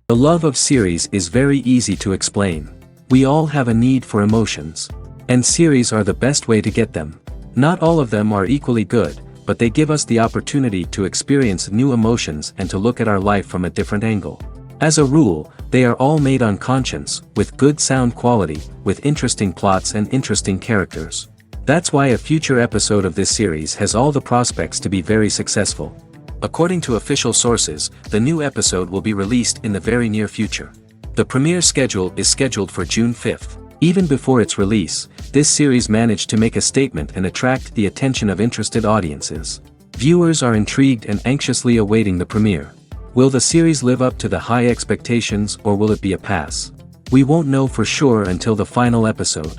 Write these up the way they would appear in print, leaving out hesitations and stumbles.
The love of series is very easy to explain. We all have a need for emotions. And series are the best way to get them. Not all of them are equally good, but they give us the opportunity to experience new emotions and to look at our life from a different angle. As a rule, they are all made on conscience, with good sound quality, with interesting plots and interesting characters. That's why a future episode of this series has all the prospects to be very successful. According to official sources, the new episode will be released in the very near future. The premiere schedule is scheduled for June 5th. Even before its release, this series managed to make a statement and attract the attention of interested audiences. Viewers are intrigued and anxiously awaiting the premiere. Will the series live up to the high expectations, or will it be a pass? We won't know for sure until the final episode.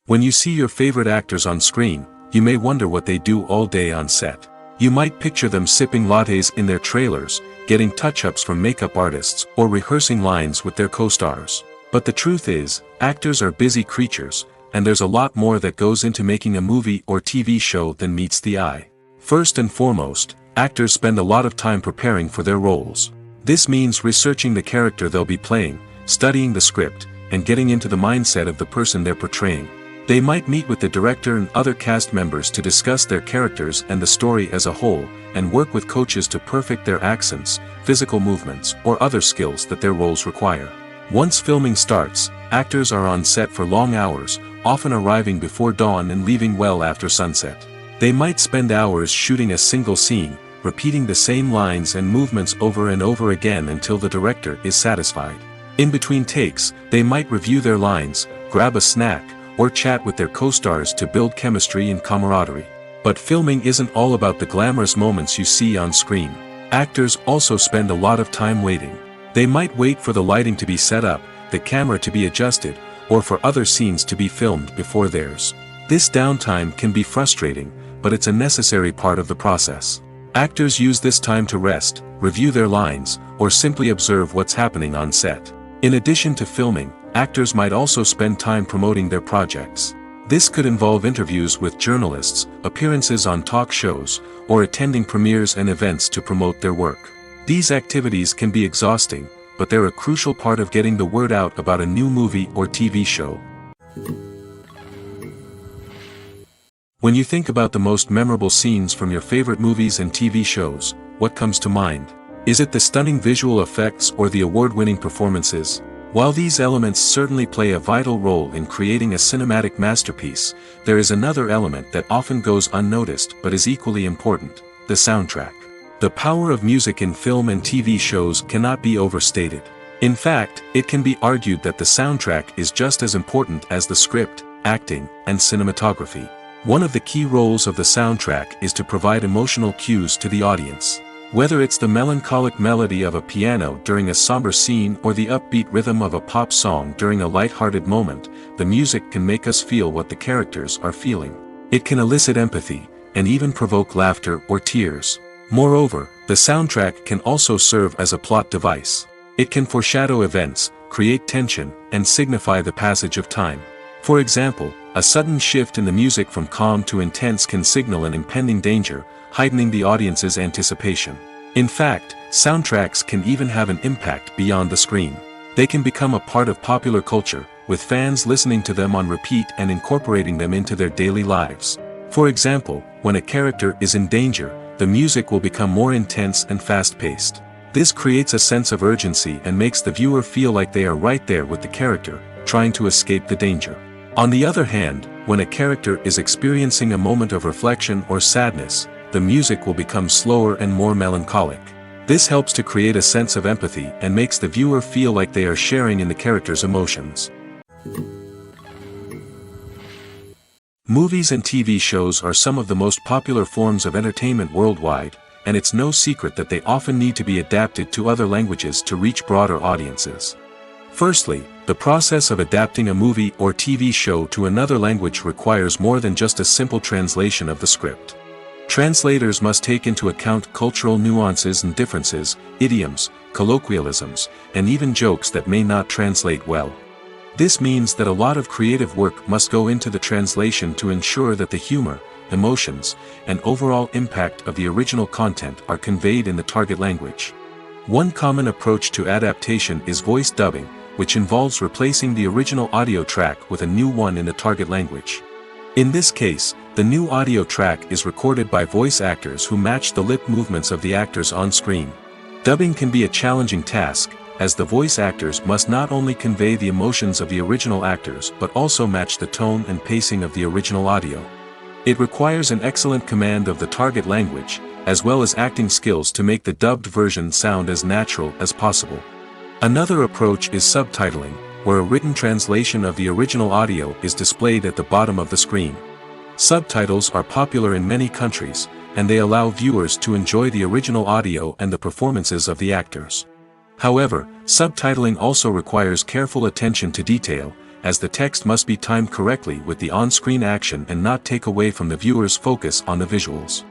When you see your favorite actors on screen, you may wonder what they do all day on set. You might picture them sipping lattes in their trailers, getting touch-ups from makeup artists, or rehearsing lines with their co-stars. But the truth is, actors are busy creatures, and there's a lot more that goes into making a movie or TV show than meets the eye. First and foremost, actors spend a lot of time preparing for their roles. This means researching the character they'll be playing, studying the script, and getting into the mindset of the person they're portraying. They might meet with the director and other cast members to discuss their characters and the story as a whole, and work with coaches to perfect their accents, physical movements, or other skills that their roles require. Once filming starts, actors are on set for long hours, often arriving before dawn and leaving well after sunset. They might spend hours shooting a single scene, repeating the same lines and movements over and over again until the director is satisfied. In between takes, they might review their lines, grab a snack, or chat with their co-stars to build chemistry and camaraderie. But filming isn't all about the glamorous moments you see on screen. Actors also spend a lot of time waiting. They might wait for the lighting to be set up, the camera to be adjusted, or for other scenes to be filmed before theirs. This downtime can be frustrating, but it's a necessary part of the process. Actors use this time to rest, review their lines, or simply observe what's happening on set. In addition to filming, actors might also spend time promoting their projects. This could involve interviews with journalists, appearances on talk shows, or attending premieres and events to promote their work. These activities can be exhausting, but they're a crucial part of getting the word out about a new movie or TV show. When you think about the most memorable scenes from your favorite movies and TV shows, what comes to mind? Is it the stunning visual effects or the award-winning performances? While these elements certainly play a vital role in creating a cinematic masterpiece, there is another element that often goes unnoticed but is equally important: the soundtrack. The power of music in film and TV shows cannot be overstated. In fact, it can be argued that the soundtrack is just as important as the script, acting, and cinematography. One of the key roles of the soundtrack is to provide emotional cues to the audience. Whether it's the melancholic melody of a piano during a somber scene or the upbeat rhythm of a pop song during a light-hearted moment, the music can make us feel what the characters are feeling. It can elicit empathy, and even provoke laughter or tears. Moreover, the soundtrack can also serve as a plot device. It can foreshadow events, create tension, and signify the passage of time. For example, a sudden shift in the music from calm to intense can signal an impending danger, heightening the audience's anticipation. In fact, soundtracks can even have an impact beyond the screen. They can become a part of popular culture, with fans listening to them on repeat and incorporating them into their daily lives. For example, when a character is in danger, the music will become more intense and fast-paced. This creates a sense of urgency and makes the viewer feel like they are right there with the character, trying to escape the danger. On the other hand, when a character is experiencing a moment of reflection or sadness, the music will become slower and more melancholic. This helps to create a sense of empathy and makes the viewer feel like they are sharing in the character's emotions. Movies and TV shows are some of the most popular forms of entertainment worldwide, and it's no secret that they often need to be adapted to other languages to reach broader audiences. Firstly, the process of adapting a movie or TV show to another language requires more than just a simple translation of the script. Translators must take into account cultural nuances and differences, idioms, colloquialisms, and even jokes that may not translate well. This means that a lot of creative work must go into the translation to ensure that the humor, emotions, and overall impact of the original content are conveyed in the target language. One common approach to adaptation is voice dubbing, which involves replacing the original audio track with a new one in the target language. In this case, the new audio track is recorded by voice actors who match the lip movements of the actors on screen. Dubbing can be a challenging task, as the voice actors must not only convey the emotions of the original actors but also match the tone and pacing of the original audio. It requires an excellent command of the target language, as well as acting skills to make the dubbed version sound as natural as possible. Another approach is subtitling, where a written translation of the original audio is displayed at the bottom of the screen. Subtitles are popular in many countries, and they allow viewers to enjoy the original audio and the performances of the actors. However, subtitling also requires careful attention to detail, as the text must be timed correctly with the on-screen action and not take away from the viewer's focus on the visuals.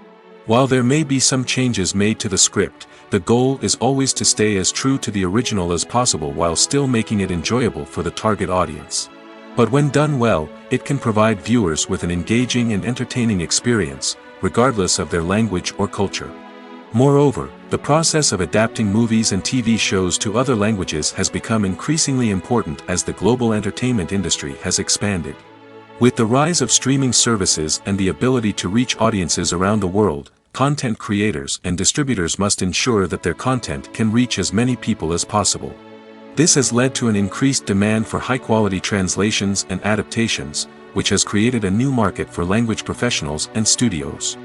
While there may be some changes made to the script, the goal is always to stay as true to the original as possible while still making it enjoyable for the target audience. But when done well, it can provide viewers with an engaging and entertaining experience, regardless of their language or culture. Moreover, the process of adapting movies and TV shows to other languages has become increasingly important as the global entertainment industry has expanded. With the rise of streaming services and the ability to reach audiences around the world, content creators and distributors must ensure that their content can reach as many people as possible. This has led to an increased demand for high-quality translations and adaptations, which has created a new market for language professionals and studios.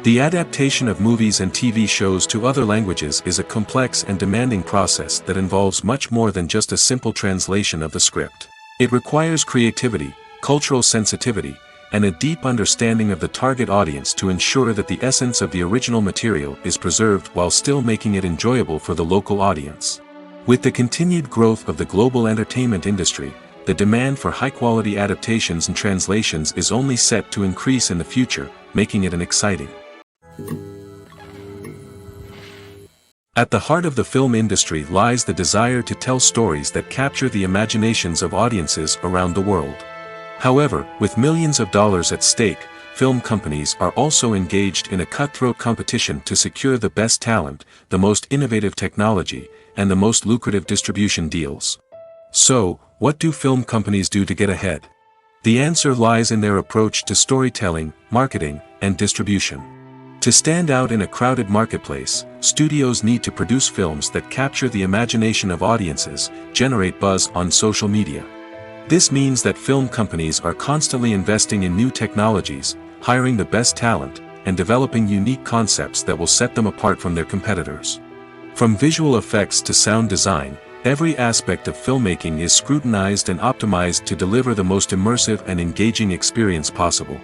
The adaptation of movies and TV shows to other languages is a complex and demanding process that involves much more than just a simple translation of the script. It requires creativity, cultural sensitivity, and a deep understanding of the target audience to ensure that the essence of the original material is preserved while still making it enjoyable for the local audience. With the continued growth of the global entertainment industry, the demand for high-quality adaptations and translations is only set to increase in the future, making it an exciting. At the heart of the film industry lies the desire to tell stories that capture the imaginations of audiences around the world. However, with millions of dollars at stake, film companies are also engaged in a cutthroat competition to secure the best talent, the most innovative technology, and the most lucrative distribution deals. So, what do film companies do to get ahead? The answer lies in their approach to storytelling, marketing, and distribution. To stand out in a crowded marketplace, studios need to produce films that capture the imagination of audiences, generate buzz on social media. This means that film companies are constantly investing in new technologies, hiring the best talent, and developing unique concepts that will set them apart from their competitors. From visual effects to sound design, every aspect of filmmaking is scrutinized and optimized to deliver the most immersive and engaging experience possible.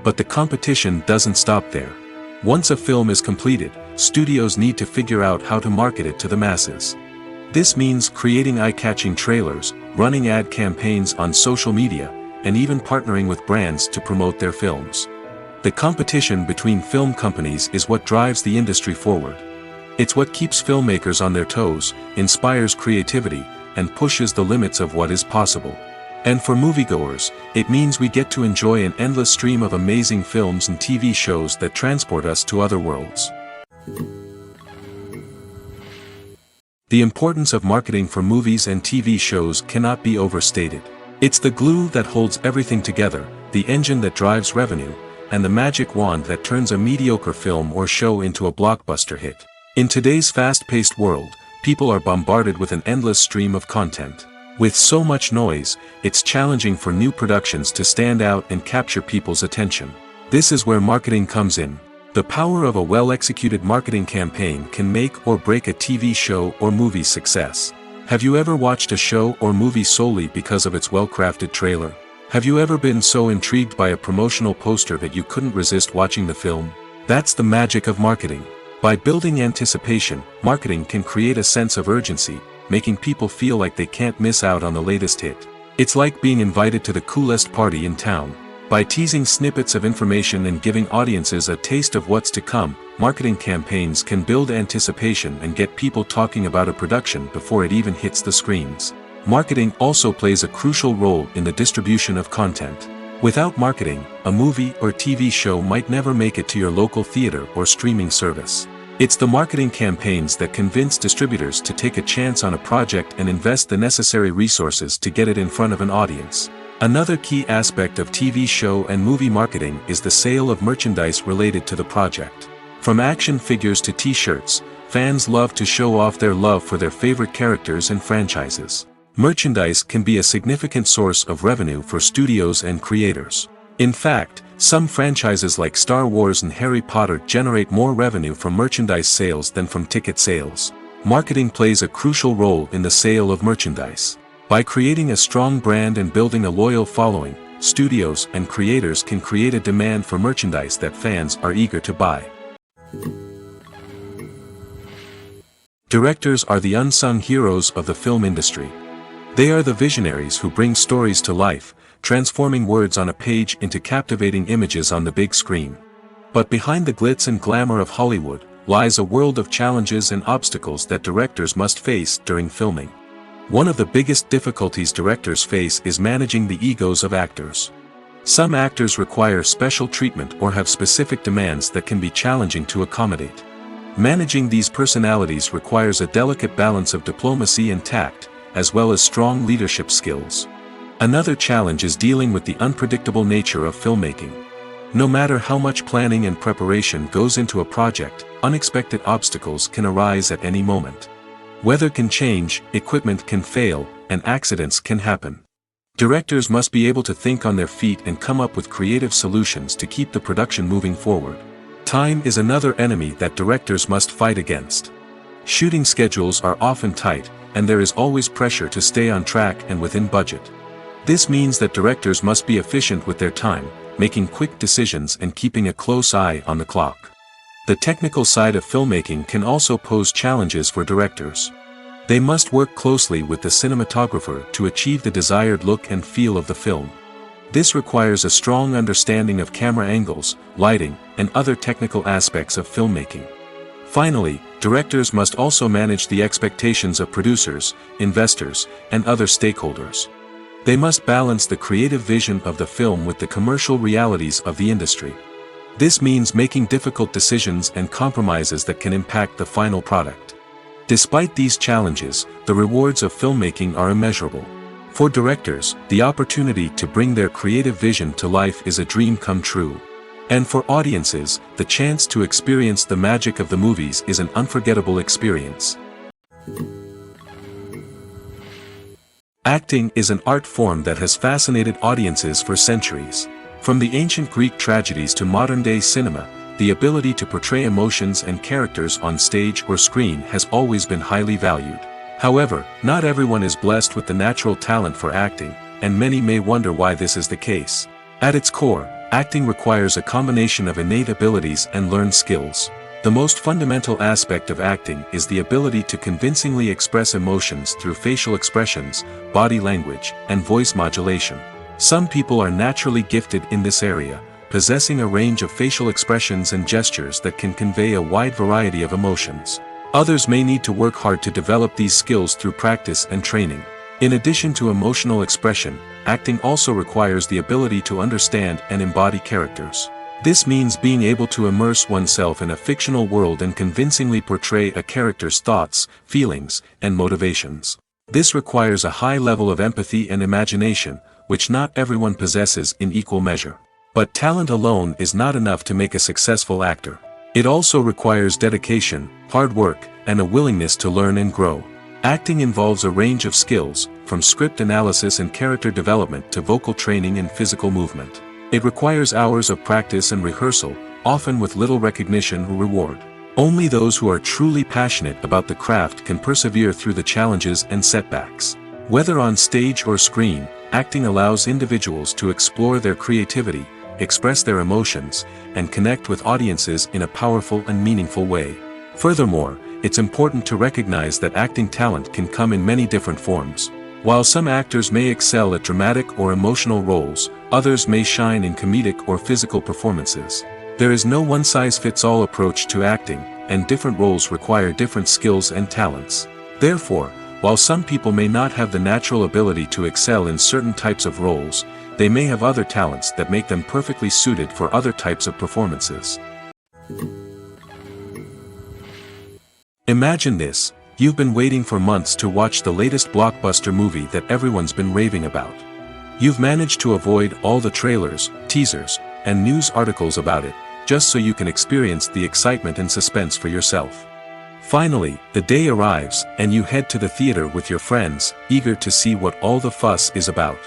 But the competition doesn't stop there. Once a film is completed, studios need to figure out how to market it to the masses. This means creating eye-catching trailers, running ad campaigns on social media, and even partnering with brands to promote their films. The competition between film companies is what drives the industry forward. It's what keeps filmmakers on their toes, inspires creativity, and pushes the limits of what is possible. And for moviegoers, it means we get to enjoy an endless stream of amazing films and TV shows that transport us to other worlds. The importance of marketing for movies and TV shows cannot be overstated. It's the glue that holds everything together, the engine that drives revenue, and the magic wand that turns a mediocre film or show into a blockbuster hit. In today's fast-paced world, people are bombarded with an endless stream of content. With so much noise, it's challenging for new productions to stand out and capture people's attention. This is where marketing comes in. The power of a well-executed marketing campaign can make or break a TV show or movie's success. Have you ever watched a show or movie solely because of its well-crafted trailer? Have you ever been so intrigued by a promotional poster that you couldn't resist watching the film? That's the magic of marketing. By building anticipation, marketing can create a sense of urgency, making people feel like they can't miss out on the latest hit. It's like being invited to the coolest party in town. By teasing snippets of information and giving audiences a taste of what's to come, marketing campaigns can build anticipation and get people talking about a production before it even hits the screens. Marketing also plays a crucial role in the distribution of content. Without marketing, a movie or TV show might never make it to your local theater or streaming service. It's the marketing campaigns that convince distributors to take a chance on a project and invest the necessary resources to get it in front of an audience. Another key aspect of TV show and movie marketing is the sale of merchandise related to the project. From action figures to t-shirts, fans love to show off their love for their favorite characters and franchises. Merchandise can be a significant source of revenue for studios and creators. In fact, some franchises like Star Wars and Harry Potter generate more revenue from merchandise sales than from ticket sales. Marketing plays a crucial role in the sale of merchandise. By creating a strong brand and building a loyal following, studios and creators can create a demand for merchandise that fans are eager to buy. Directors are the unsung heroes of the film industry. They are the visionaries who bring stories to life, transforming words on a page into captivating images on the big screen. But behind the glitz and glamour of Hollywood, lies a world of challenges and obstacles that directors must face during filming. One of the biggest difficulties directors face is managing the egos of actors. Some actors require special treatment or have specific demands that can be challenging to accommodate. Managing these personalities requires a delicate balance of diplomacy and tact, as well as strong leadership skills. Another challenge is dealing with the unpredictable nature of filmmaking. No matter how much planning and preparation goes into a project, unexpected obstacles can arise at any moment. Weather can change, equipment can fail, and accidents can happen. Directors must be able to think on their feet and come up with creative solutions to keep the production moving forward. Time is another enemy that directors must fight against. Shooting schedules are often tight, and there is always pressure to stay on track and within budget. This means that directors must be efficient with their time, making quick decisions and keeping a close eye on the clock. The technical side of filmmaking can also pose challenges for directors. They must work closely with the cinematographer to achieve the desired look and feel of the film. This requires a strong understanding of camera angles, lighting, and other technical aspects of filmmaking. Finally, directors must also manage the expectations of producers, investors, and other stakeholders. They must balance the creative vision of the film with the commercial realities of the industry. This means making difficult decisions and compromises that can impact the final product. Despite these challenges, the rewards of filmmaking are immeasurable. For directors, the opportunity to bring their creative vision to life is a dream come true. And for audiences, the chance to experience the magic of the movies is an unforgettable experience. Acting is an art form that has fascinated audiences for centuries. From the ancient Greek tragedies to modern-day cinema, the ability to portray emotions and characters on stage or screen has always been highly valued. However, not everyone is blessed with the natural talent for acting, and many may wonder why this is the case. At its core, acting requires a combination of innate abilities and learned skills. The most fundamental aspect of acting is the ability to convincingly express emotions through facial expressions, body language, and voice modulation. Some people are naturally gifted in this area, possessing a range of facial expressions and gestures that can convey a wide variety of emotions. Others may need to work hard to develop these skills through practice and training. In addition to emotional expression, acting also requires the ability to understand and embody characters. This means being able to immerse oneself in a fictional world and convincingly portray a character's thoughts, feelings, and motivations. This requires a high level of empathy and imagination, which not everyone possesses in equal measure. But talent alone is not enough to make a successful actor. It also requires dedication, hard work, and a willingness to learn and grow. Acting involves a range of skills, from script analysis and character development to vocal training and physical movement. It requires hours of practice and rehearsal, often with little recognition or reward. Only those who are truly passionate about the craft can persevere through the challenges and setbacks. Whether on stage or screen, acting allows individuals to explore their creativity, express their emotions, and connect with audiences in a powerful and meaningful way. Furthermore, it's important to recognize that acting talent can come in many different forms. While some actors may excel at dramatic or emotional roles, others may shine in comedic or physical performances. There is no one-size-fits-all approach to acting, and different roles require different skills and talents. Therefore, While some people may not have the natural ability to excel in certain types of roles, they may have other talents that make them perfectly suited for other types of performances. Imagine this: you've been waiting for months to watch the latest blockbuster movie that everyone's been raving about. You've managed to avoid all the trailers, teasers, and news articles about it, just so you can experience the excitement and suspense for yourself. Finally, the day arrives, and you head to the theater with your friends, eager to see what all the fuss is about.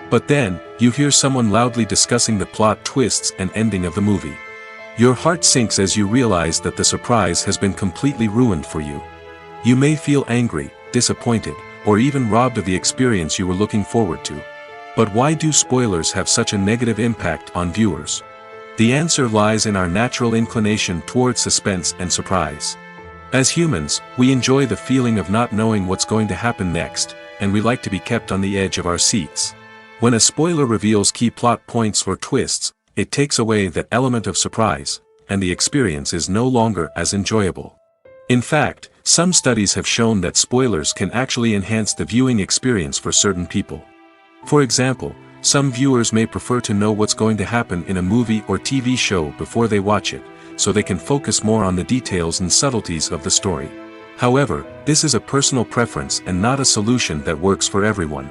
But then, you hear someone loudly discussing the plot twists and ending of the movie. Your heart sinks as you realize that the surprise has been completely ruined for you. You may feel angry, disappointed, or even robbed of the experience you were looking forward to. But why do spoilers have such a negative impact on viewers? The answer lies in our natural inclination towards suspense and surprise. As humans, we enjoy the feeling of not knowing what's going to happen next, and we like to be kept on the edge of our seats. When a spoiler reveals key plot points or twists, it takes away that element of surprise, and the experience is no longer as enjoyable. In fact, some studies have shown that spoilers can actually enhance the viewing experience for certain people. For example, some viewers may prefer to know what's going to happen in a movie or TV show before they watch it, so they can focus more on the details and subtleties of the story. However, this is a personal preference and not a solution that works for everyone.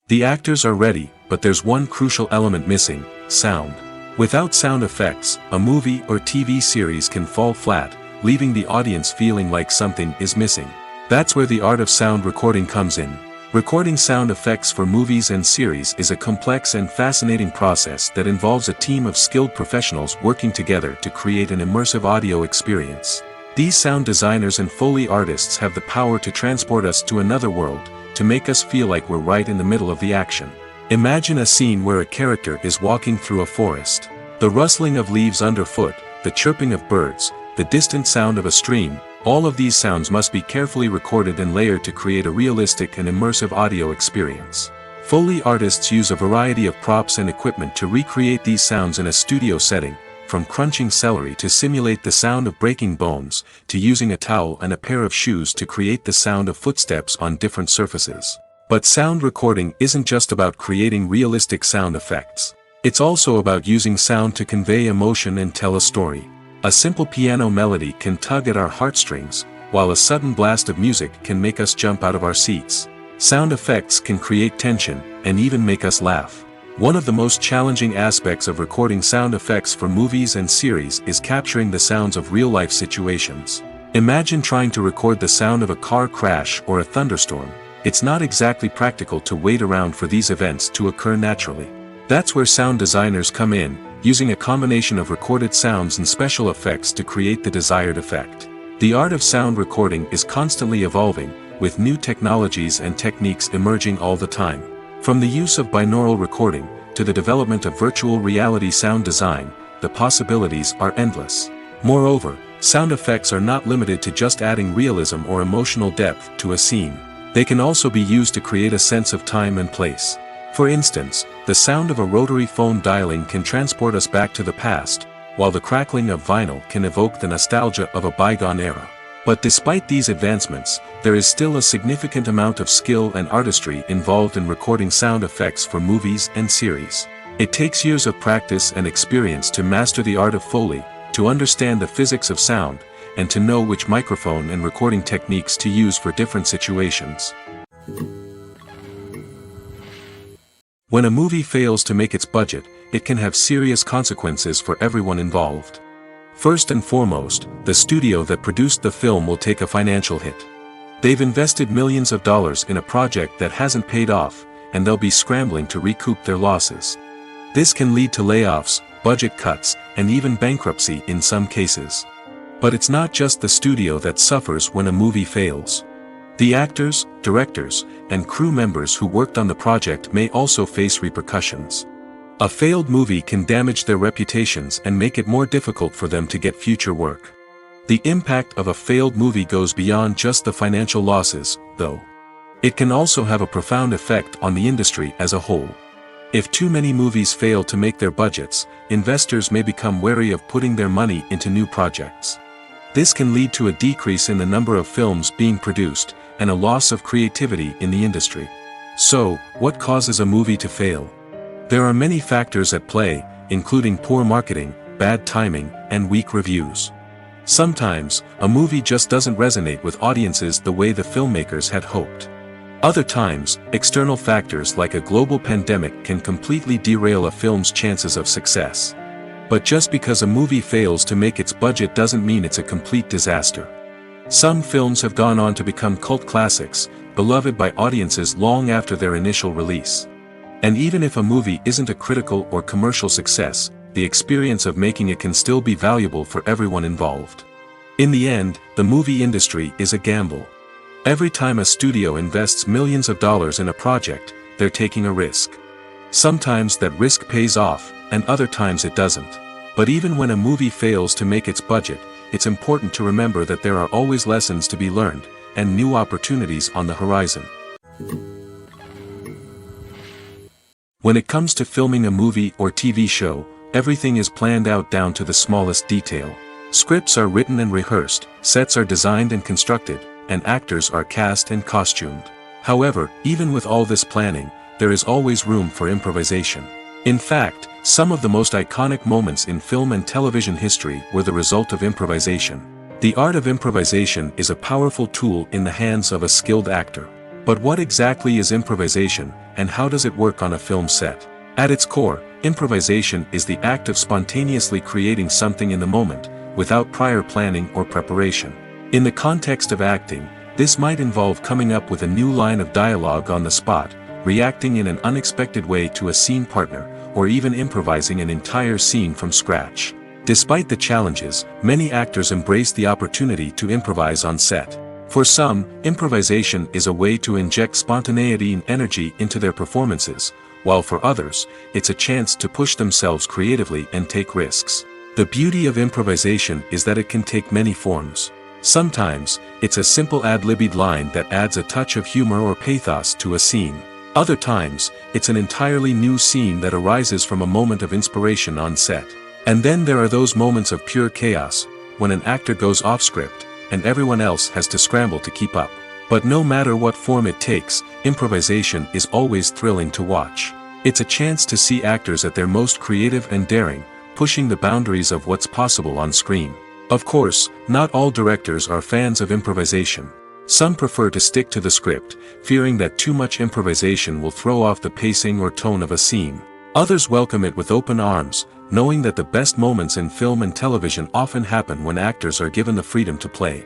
The actors are ready, but there's one crucial element missing: sound. Without sound effects, a movie or TV series can fall flat, leaving the audience feeling like something is missing. That's where the art of sound recording comes in. Recording sound effects for movies and series is a complex and fascinating process that involves a team of skilled professionals working together to create an immersive audio experience. These sound designers and Foley artists have the power to transport us to another world, to make us feel like we're right in the middle of the action. Imagine a scene where a character is walking through a forest. The rustling of leaves underfoot, the chirping of birds, the distant sound of a stream, all of these sounds must be carefully recorded and layered to create a realistic and immersive audio experience. Foley artists use a variety of props and equipment to recreate these sounds in a studio setting, from crunching celery to simulate the sound of breaking bones, to using a towel and a pair of shoes to create the sound of footsteps on different surfaces. But sound recording isn't just about creating realistic sound effects. It's also about using sound to convey emotion and tell a story. A simple piano melody can tug at our heartstrings, while a sudden blast of music can make us jump out of our seats. Sound effects can create tension, and even make us laugh. One of the most challenging aspects of recording sound effects for movies and series is capturing the sounds of real-life situations. Imagine trying to record the sound of a car crash or a thunderstorm. It's not exactly practical to wait around for these events to occur naturally. That's where sound designers come in, using a combination of recorded sounds and special effects to create the desired effect. The art of sound recording is constantly evolving, with new technologies and techniques emerging all the time. From the use of binaural recording, to the development of virtual reality sound design, the possibilities are endless. Moreover, sound effects are not limited to just adding realism or emotional depth to a scene. They can also be used to create a sense of time and place. For instance, the sound of a rotary phone dialing can transport us back to the past, while the crackling of vinyl can evoke the nostalgia of a bygone era. But despite these advancements, there is still a significant amount of skill and artistry involved in recording sound effects for movies and series. It takes years of practice and experience to master the art of Foley, to understand the physics of sound, and to know which microphone and recording techniques to use for different situations. When a movie fails to make its budget, it can have serious consequences for everyone involved. First and foremost, the studio that produced the film will take a financial hit. They've invested millions of dollars in a project that hasn't paid off, and they'll be scrambling to recoup their losses. This can lead to layoffs, budget cuts, and even bankruptcy in some cases. But it's not just the studio that suffers when a movie fails. The actors, directors, and crew members who worked on the project may also face repercussions. A failed movie can damage their reputations and make it more difficult for them to get future work. The impact of a failed movie goes beyond just the financial losses, though. It can also have a profound effect on the industry as a whole. If too many movies fail to make their budgets, investors may become wary of putting their money into new projects. This can lead to a decrease in the number of films being produced, and a loss of creativity in the industry. So, what causes a movie to fail? There are many factors at play, including poor marketing, bad timing, and weak reviews. Sometimes, a movie just doesn't resonate with audiences the way the filmmakers had hoped. Other times, external factors like a global pandemic can completely derail a film's chances of success. But just because a movie fails to make its budget doesn't mean it's a complete disaster. Some films have gone on to become cult classics, beloved by audiences long after their initial release. And even if a movie isn't a critical or commercial success, the experience of making it can still be valuable for everyone involved. In the end, the movie industry is a gamble. Every time a studio invests millions of dollars in a project, they're taking a risk. Sometimes that risk pays off, and other times it doesn't. But even when a movie fails to make its budget, it's important to remember that there are always lessons to be learned, and new opportunities on the horizon. When it comes to filming a movie or TV show, everything is planned out down to the smallest detail. Scripts are written and rehearsed, sets are designed and constructed, and actors are cast and costumed. However, even with all this planning, there is always room for improvisation. In fact, some of the most iconic moments in film and television history were the result of improvisation. The art of improvisation is a powerful tool in the hands of a skilled actor. But what exactly is improvisation, and how does it work on a film set? At its core, improvisation is the act of spontaneously creating something in the moment, without prior planning or preparation. In the context of acting, this might involve coming up with a new line of dialogue on the spot, reacting in an unexpected way to a scene partner, or even improvising an entire scene from scratch. Despite the challenges, many actors embrace the opportunity to improvise on set. For some, improvisation is a way to inject spontaneity and energy into their performances, while for others, it's a chance to push themselves creatively and take risks. The beauty of improvisation is that it can take many forms. Sometimes, it's a simple ad-libbed line that adds a touch of humor or pathos to a scene. Other times, it's an entirely new scene that arises from a moment of inspiration on set. And then there are those moments of pure chaos, when an actor goes off script, and everyone else has to scramble to keep up. But no matter what form it takes, improvisation is always thrilling to watch. It's a chance to see actors at their most creative and daring, pushing the boundaries of what's possible on screen. Of course, not all directors are fans of improvisation. Some prefer to stick to the script, fearing that too much improvisation will throw off the pacing or tone of a scene. Others welcome it with open arms, knowing that the best moments in film and television often happen when actors are given the freedom to play.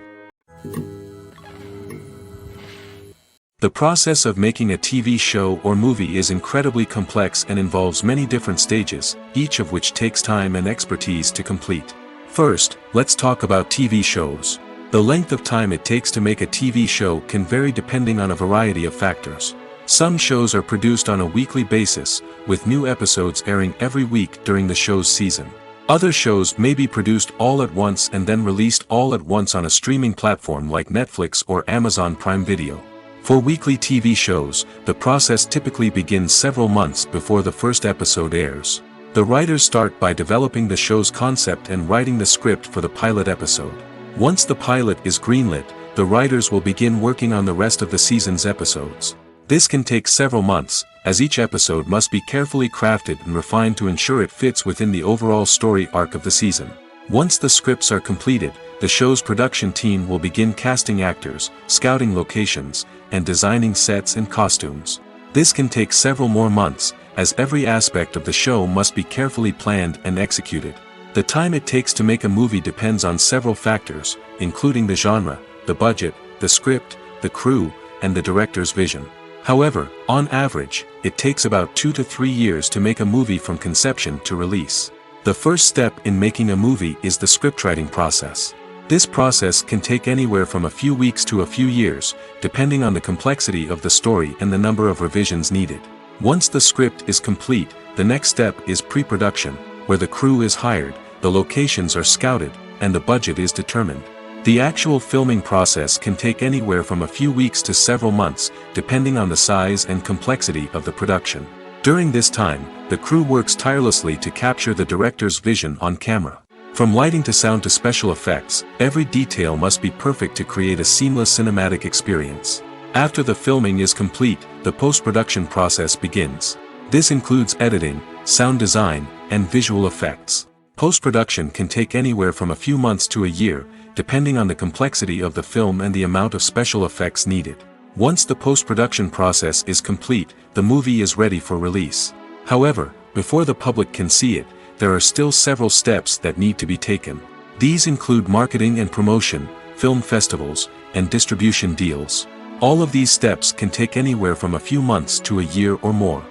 The process of making a TV show or movie is incredibly complex and involves many different stages, each of which takes time and expertise to complete. First, let's talk about TV shows. The length of time it takes to make a TV show can vary depending on a variety of factors. Some shows are produced on a weekly basis, with new episodes airing every week during the show's season. Other shows may be produced all at once and then released all at once on a streaming platform like Netflix or Amazon Prime Video. For weekly TV shows, the process typically begins several months before the first episode airs. The writers start by developing the show's concept and writing the script for the pilot episode. Once the pilot is greenlit, the writers will begin working on the rest of the season's episodes. This can take several months, as each episode must be carefully crafted and refined to ensure it fits within the overall story arc of the season. Once the scripts are completed, the show's production team will begin casting actors, scouting locations, and designing sets and costumes. This can take several more months, as every aspect of the show must be carefully planned and executed. The time it takes to make a movie depends on several factors, including the genre, the budget, the script, the crew, and the director's vision. However, on average, it takes about 2 to 3 years to make a movie from conception to release. The first step in making a movie is the scriptwriting process. This process can take anywhere from a few weeks to a few years, depending on the complexity of the story and the number of revisions needed. Once the script is complete, the next step is pre-production, where the crew is hired, the locations are scouted, and the budget is determined. The actual filming process can take anywhere from a few weeks to several months, depending on the size and complexity of the production. During this time, the crew works tirelessly to capture the director's vision on camera. From lighting to sound to special effects, every detail must be perfect to create a seamless cinematic experience. After the filming is complete, the post-production process begins. This includes editing, sound design, and visual effects. Post-production can take anywhere from a few months to a year, depending on the complexity of the film and the amount of special effects needed. Once the post-production process is complete, the movie is ready for release. However, before the public can see it, there are still several steps that need to be taken. These include marketing and promotion, film festivals, and distribution deals. All of these steps can take anywhere from a few months to a year or more.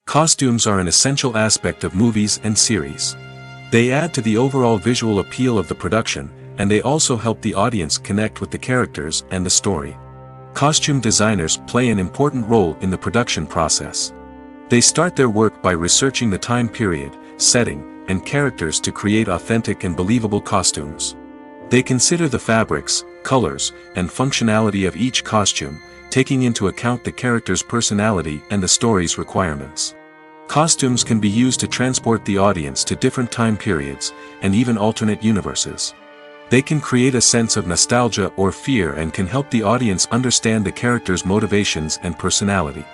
Costumes are an essential aspect of movies and series. They add to the overall visual appeal of the production, and they also help the audience connect with the characters and the story. Costume designers play an important role in the production process. They start their work by researching the time period, setting, and characters to create authentic and believable costumes. They consider the fabrics, colors, and functionality of each costume, taking into account the character's personality and the story's requirements. Costumes can be used to transport the audience to different time periods, and even alternate universes. They can create a sense of nostalgia or fear and can help the audience understand the character's motivations and personality.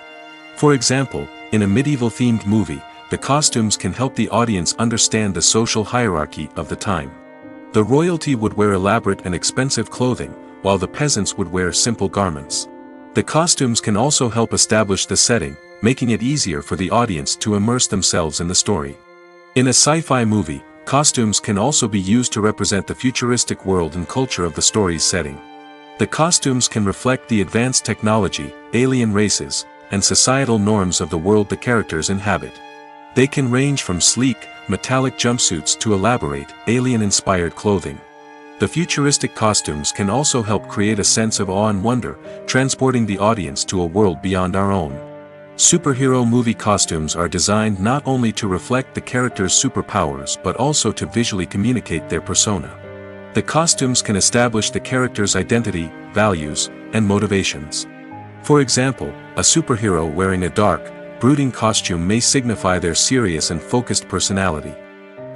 For example, in a medieval-themed movie, the costumes can help the audience understand the social hierarchy of the time. The royalty would wear elaborate and expensive clothing, while the peasants would wear simple garments. The costumes can also help establish the setting, making it easier for the audience to immerse themselves in the story. In a sci-fi movie, costumes can also be used to represent the futuristic world and culture of the story's setting. The costumes can reflect the advanced technology, alien races, and societal norms of the world the characters inhabit. They can range from sleek, metallic jumpsuits to elaborate, alien-inspired clothing. The futuristic costumes can also help create a sense of awe and wonder, transporting the audience to a world beyond our own. Superhero movie costumes are designed not only to reflect the character's superpowers but also to visually communicate their persona. The costumes can establish the character's identity, values, and motivations. For example, a superhero wearing a dark, brooding costume may signify their serious and focused personality.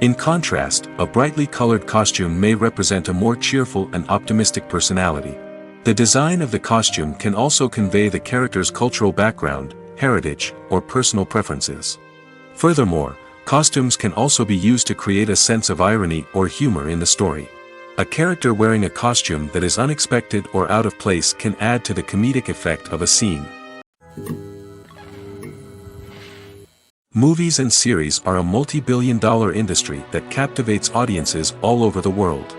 In contrast, a brightly colored costume may represent a more cheerful and optimistic personality. The design of the costume can also convey the character's cultural background, heritage, or personal preferences. Furthermore, costumes can also be used to create a sense of irony or humor in the story. A character wearing a costume that is unexpected or out of place can add to the comedic effect of a scene. Movies and series are a multi-billion-dollar industry that captivates audiences all over the world.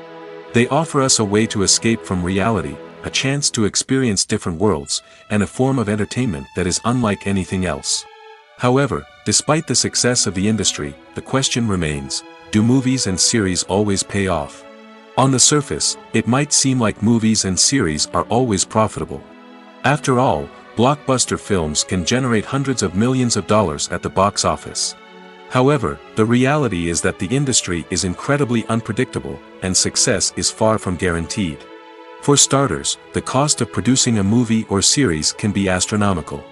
They offer us a way to escape from reality, a chance to experience different worlds, and a form of entertainment that is unlike anything else. However, despite the success of the industry, the question remains, do movies and series always pay off? On the surface, it might seem like movies and series are always profitable. After all, blockbuster films can generate hundreds of millions of dollars at the box office. However, the reality is that the industry is incredibly unpredictable, and success is far from guaranteed. For starters, the cost of producing a movie or series can be astronomical.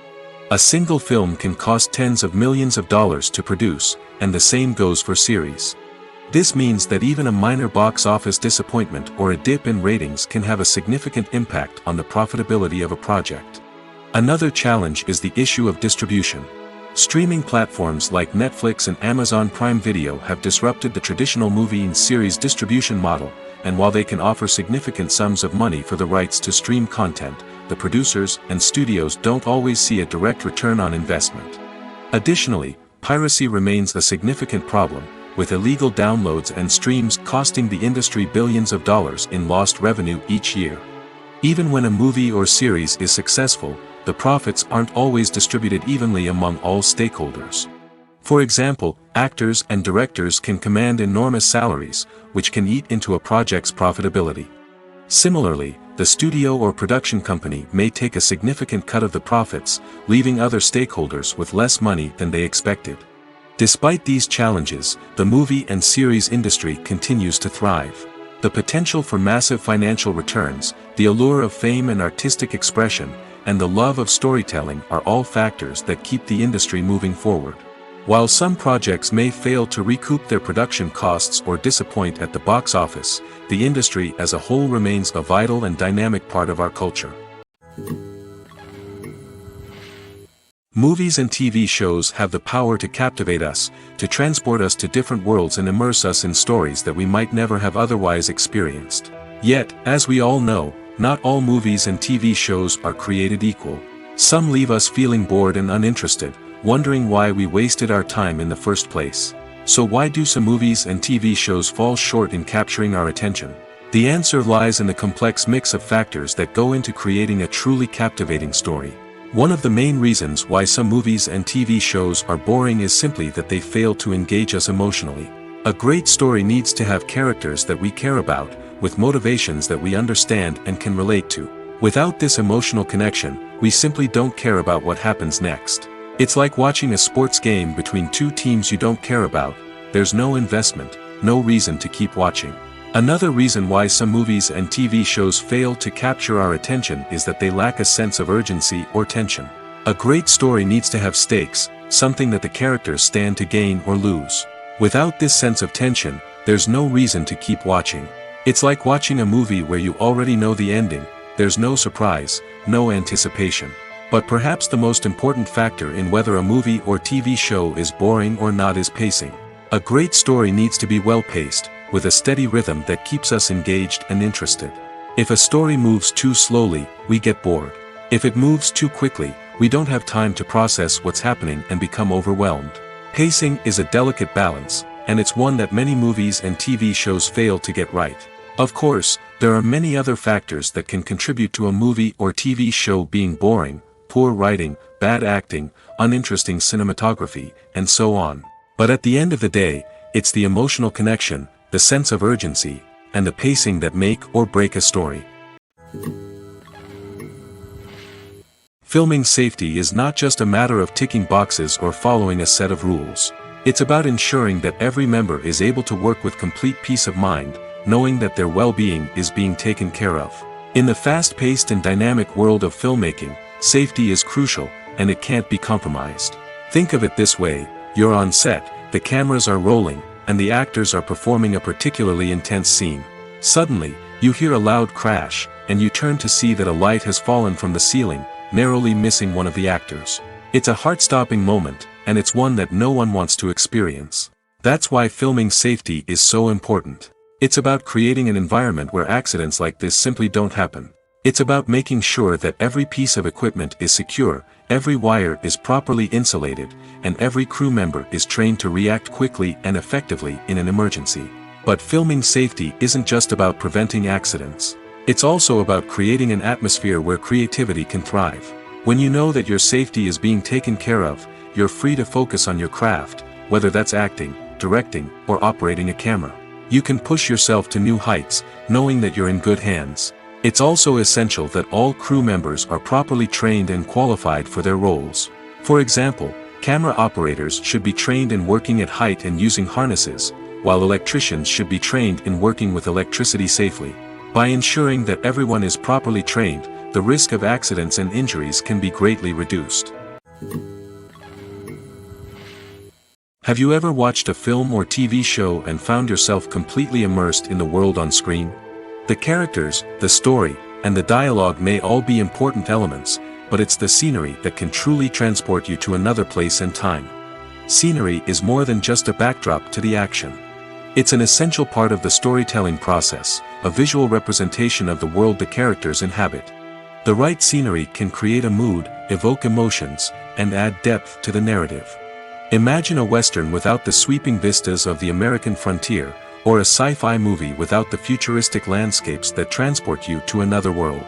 A single film can cost tens of millions of dollars to produce, and the same goes for series. This means that even a minor box office disappointment or a dip in ratings can have a significant impact on the profitability of a project. Another challenge is the issue of distribution. Streaming platforms like Netflix and Amazon Prime Video have disrupted the traditional movie and series distribution model, and while they can offer significant sums of money for the rights to stream content, the producers and studios don't always see a direct return on investment. Additionally, piracy remains a significant problem, with illegal downloads and streams costing the industry billions of dollars in lost revenue each year. Even when a movie or series is successful, the profits aren't always distributed evenly among all stakeholders. For example, actors and directors can command enormous salaries, which can eat into a project's profitability. Similarly, the studio or production company may take a significant cut of the profits, leaving other stakeholders with less money than they expected. Despite these challenges, the movie and series industry continues to thrive. The potential for massive financial returns, the allure of fame and artistic expression, and the love of storytelling are all factors that keep the industry moving forward. While some projects may fail to recoup their production costs or disappoint at the box office, the industry as a whole remains a vital and dynamic part of our culture. Movies and TV shows have the power to captivate us, to transport us to different worlds and immerse us in stories that we might never have otherwise experienced. Yet, as we all know, not all movies and TV shows are created equal. Some leave us feeling bored and uninterested, wondering why we wasted our time in the first place. So why do some movies and TV shows fall short in capturing our attention? The answer lies in the complex mix of factors that go into creating a truly captivating story. One of the main reasons why some movies and TV shows are boring is simply that they fail to engage us emotionally. A great story needs to have characters that we care about, with motivations that we understand and can relate to. Without this emotional connection, we simply don't care about what happens next. It's like watching a sports game between two teams you don't care about. There's no investment, no reason to keep watching. Another reason why some movies and TV shows fail to capture our attention is that they lack a sense of urgency or tension. A great story needs to have stakes, something that the characters stand to gain or lose. Without this sense of tension, there's no reason to keep watching. It's like watching a movie where you already know the ending. There's no surprise, no anticipation. But perhaps the most important factor in whether a movie or TV show is boring or not is pacing. A great story needs to be well-paced, with a steady rhythm that keeps us engaged and interested. If a story moves too slowly, we get bored. If it moves too quickly, we don't have time to process what's happening and become overwhelmed. Pacing is a delicate balance, and it's one that many movies and TV shows fail to get right. Of course, there are many other factors that can contribute to a movie or TV show being boring: poor writing, bad acting, uninteresting cinematography, and so on. But at the end of the day, it's the emotional connection, the sense of urgency, and the pacing that make or break a story. Filming safety is not just a matter of ticking boxes or following a set of rules. It's about ensuring that every member is able to work with complete peace of mind, knowing that their well-being is being taken care of. In the fast-paced and dynamic world of filmmaking, safety is crucial, and it can't be compromised. Think of it this way: you're on set, the cameras are rolling, and the actors are performing a particularly intense scene. Suddenly, you hear a loud crash, and you turn to see that a light has fallen from the ceiling, narrowly missing one of the actors. It's a heart-stopping moment, and it's one that no one wants to experience. That's why filming safety is so important. It's about creating an environment where accidents like this simply don't happen. It's about making sure that every piece of equipment is secure, every wire is properly insulated, and every crew member is trained to react quickly and effectively in an emergency. But filming safety isn't just about preventing accidents. It's also about creating an atmosphere where creativity can thrive. When you know that your safety is being taken care of, you're free to focus on your craft, whether that's acting, directing, or operating a camera. You can push yourself to new heights, knowing that you're in good hands. It's also essential that all crew members are properly trained and qualified for their roles. For example, camera operators should be trained in working at height and using harnesses, while electricians should be trained in working with electricity safely. By ensuring that everyone is properly trained, the risk of accidents and injuries can be greatly reduced. Have you ever watched a film or TV show and found yourself completely immersed in the world on screen? The characters, the story, and the dialogue may all be important elements, but it's the scenery that can truly transport you to another place and time. Scenery is more than just a backdrop to the action. It's an essential part of the storytelling process, a visual representation of the world the characters inhabit. The right scenery can create a mood, evoke emotions, and add depth to the narrative. Imagine a Western without the sweeping vistas of the American frontier, or a sci-fi movie without the futuristic landscapes that transport you to another world.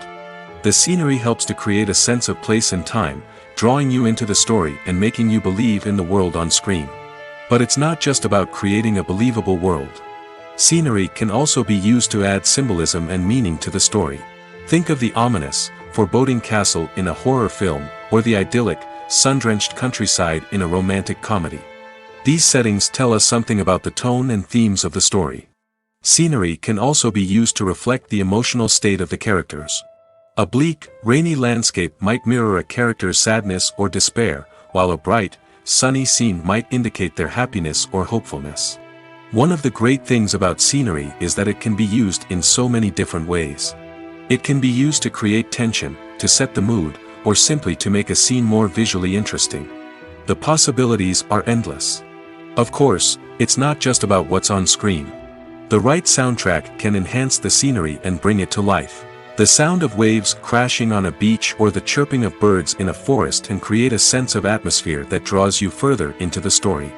The scenery helps to create a sense of place and time, drawing you into the story and making you believe in the world on screen. But it's not just about creating a believable world. Scenery can also be used to add symbolism and meaning to the story. Think of the ominous, foreboding castle in a horror film, or the idyllic, sun-drenched countryside in a romantic comedy. These settings tell us something about the tone and themes of the story. Scenery can also be used to reflect the emotional state of the characters. A bleak, rainy landscape might mirror a character's sadness or despair, while a bright, sunny scene might indicate their happiness or hopefulness. One of the great things about scenery is that it can be used in so many different ways. It can be used to create tension, to set the mood, or simply to make a scene more visually interesting. The possibilities are endless. Of course, it's not just about what's on screen. The right soundtrack can enhance the scenery and bring it to life. The sound of waves crashing on a beach or the chirping of birds in a forest can create a sense of atmosphere that draws you further into the story.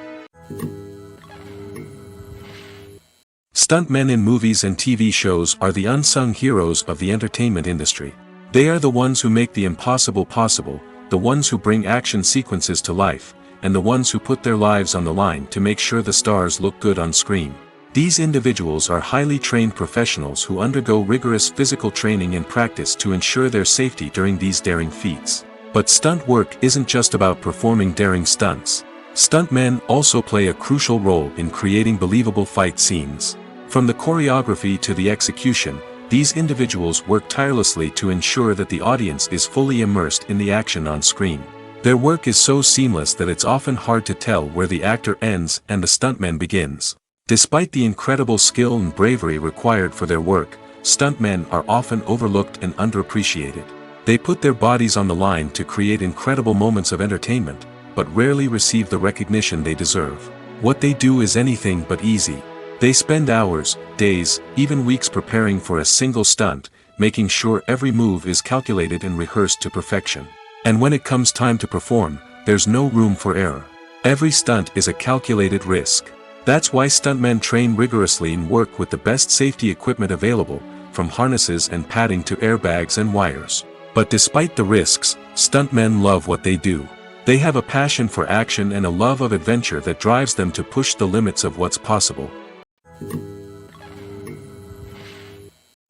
Stuntmen in movies and TV shows are the unsung heroes of the entertainment industry. They are the ones who make the impossible possible, the ones who bring action sequences to life, and the ones who put their lives on the line to make sure the stars look good on screen. These individuals are highly trained professionals who undergo rigorous physical training and practice to ensure their safety during these daring feats. But stunt work isn't just about performing daring stunts. Stuntmen also play a crucial role in creating believable fight scenes. From the choreography to the execution, these individuals work tirelessly to ensure that the audience is fully immersed in the action on screen. Their work is so seamless that it's often hard to tell where the actor ends and the stuntman begins. Despite the incredible skill and bravery required for their work, stuntmen are often overlooked and underappreciated. They put their bodies on the line to create incredible moments of entertainment, but rarely receive the recognition they deserve. What they do is anything but easy. They spend hours, days, even weeks preparing for a single stunt, making sure every move is calculated and rehearsed to perfection. And when it comes time to perform, there's no room for error. Every stunt is a calculated risk. That's why stuntmen train rigorously and work with the best safety equipment available, from harnesses and padding to airbags and wires. But despite the risks, stuntmen love what they do. They have a passion for action and a love of adventure that drives them to push the limits of what's possible.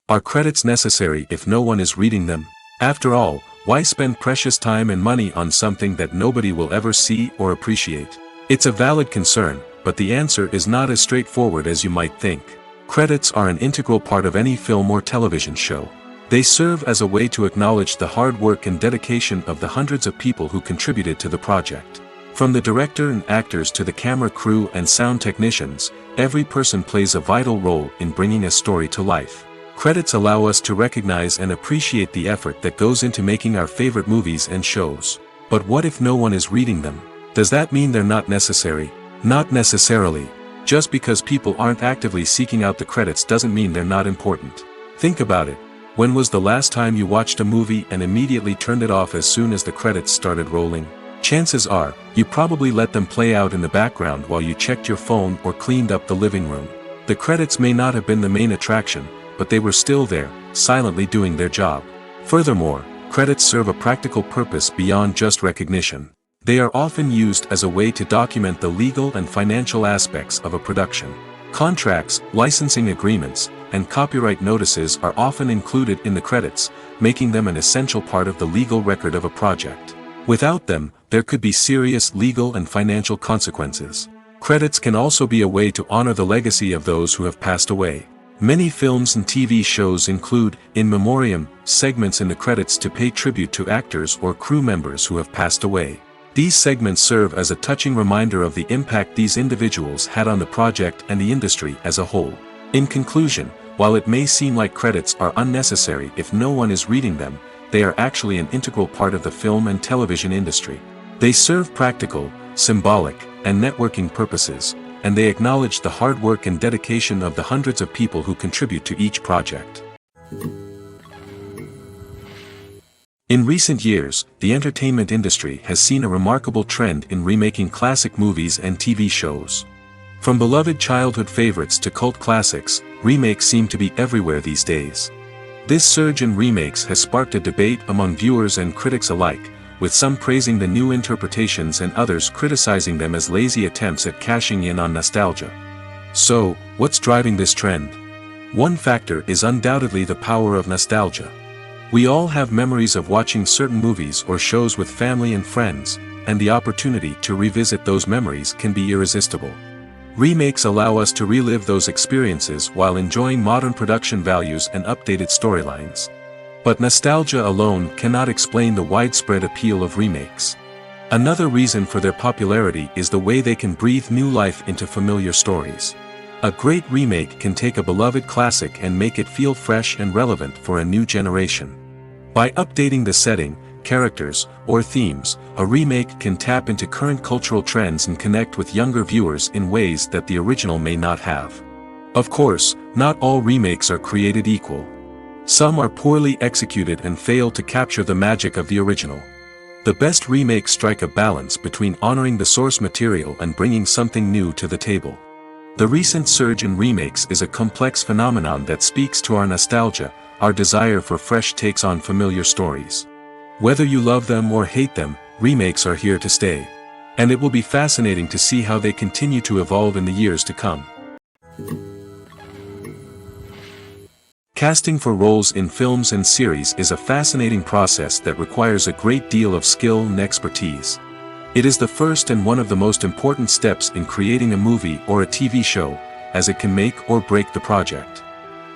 Are credits necessary if no one is reading them? After all, why spend precious time and money on something that nobody will ever see or appreciate? It's a valid concern, but the answer is not as straightforward as you might think. Credits are an integral part of any film or television show. They serve as a way to acknowledge the hard work and dedication of the hundreds of people who contributed to the project. From the director and actors to the camera crew and sound technicians, every person plays a vital role in bringing a story to life. Credits allow us to recognize and appreciate the effort that goes into making our favorite movies and shows. But what if no one is reading them? Does that mean they're not necessary? Not necessarily. Just because people aren't actively seeking out the credits doesn't mean they're not important. Think about it. When was the last time you watched a movie and immediately turned it off as soon as the credits started rolling? Chances are, you probably let them play out in the background while you checked your phone or cleaned up the living room. The credits may not have been the main attraction, but they were still there, silently doing their job. Furthermore, credits serve a practical purpose beyond just recognition. They are often used as a way to document the legal and financial aspects of a production. Contracts, licensing agreements, and copyright notices are often included in the credits, making them an essential part of the legal record of a project. Without them, there could be serious legal and financial consequences. Credits can also be a way to honor the legacy of those who have passed away. Many films and TV shows include, in memoriam, segments in the credits to pay tribute to actors or crew members who have passed away. These segments serve as a touching reminder of the impact these individuals had on the project and the industry as a whole. In conclusion, while it may seem like credits are unnecessary if no one is reading them, they are actually an integral part of the film and television industry. They serve practical, symbolic, and networking purposes, and they acknowledge the hard work and dedication of the hundreds of people who contribute to each project. In recent years, the entertainment industry has seen a remarkable trend in remaking classic movies and TV shows. From beloved childhood favorites to cult classics, remakes seem to be everywhere these days. This surge in remakes has sparked a debate among viewers and critics alike, with some praising the new interpretations and others criticizing them as lazy attempts at cashing in on nostalgia. So, what's driving this trend? One factor is undoubtedly the power of nostalgia. We all have memories of watching certain movies or shows with family and friends, and the opportunity to revisit those memories can be irresistible. Remakes allow us to relive those experiences while enjoying modern production values and updated storylines. But nostalgia alone cannot explain the widespread appeal of remakes. Another reason for their popularity is the way they can breathe new life into familiar stories. A great remake can take a beloved classic and make it feel fresh and relevant for a new generation. By updating the setting, characters, or themes, a remake can tap into current cultural trends and connect with younger viewers in ways that the original may not have. Of course, not all remakes are created equal. Some are poorly executed and fail to capture the magic of the original. The best remakes strike a balance between honoring the source material and bringing something new to the table. The recent surge in remakes is a complex phenomenon that speaks to our nostalgia, our desire for fresh takes on familiar stories. Whether you love them or hate them, remakes are here to stay. And it will be fascinating to see how they continue to evolve in the years to come. Casting for roles in films and series is a fascinating process that requires a great deal of skill and expertise. It is the first and one of the most important steps in creating a movie or a TV show, as it can make or break the project.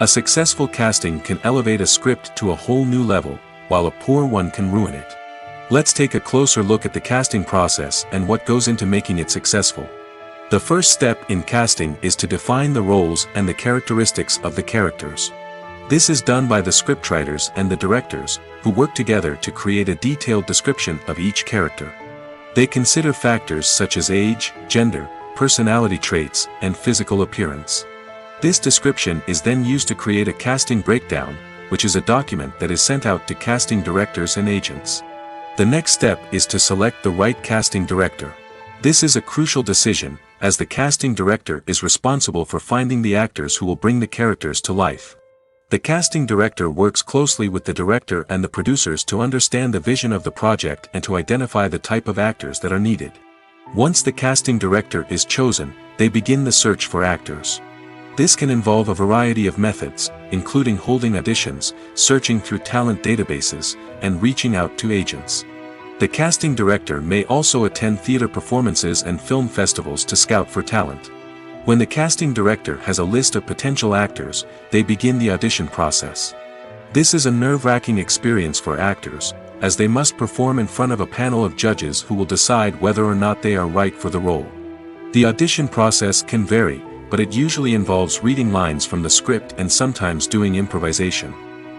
A successful casting can elevate a script to a whole new level, while a poor one can ruin it. Let's take a closer look at the casting process and what goes into making it successful. The first step in casting is to define the roles and the characteristics of the characters. This is done by the scriptwriters and the directors, who work together to create a detailed description of each character. They consider factors such as age, gender, personality traits, and physical appearance. This description is then used to create a casting breakdown, which is a document that is sent out to casting directors and agents. The next step is to select the right casting director. This is a crucial decision, as the casting director is responsible for finding the actors who will bring the characters to life. The casting director works closely with the director and the producers to understand the vision of the project and to identify the type of actors that are needed. Once the casting director is chosen, they begin the search for actors. This can involve a variety of methods, including holding auditions, searching through talent databases, and reaching out to agents. The casting director may also attend theater performances and film festivals to scout for talent. When the casting director has a list of potential actors, they begin the audition process. This is a nerve-wracking experience for actors, as they must perform in front of a panel of judges who will decide whether or not they are right for the role. The audition process can vary, but it usually involves reading lines from the script and sometimes doing improvisation.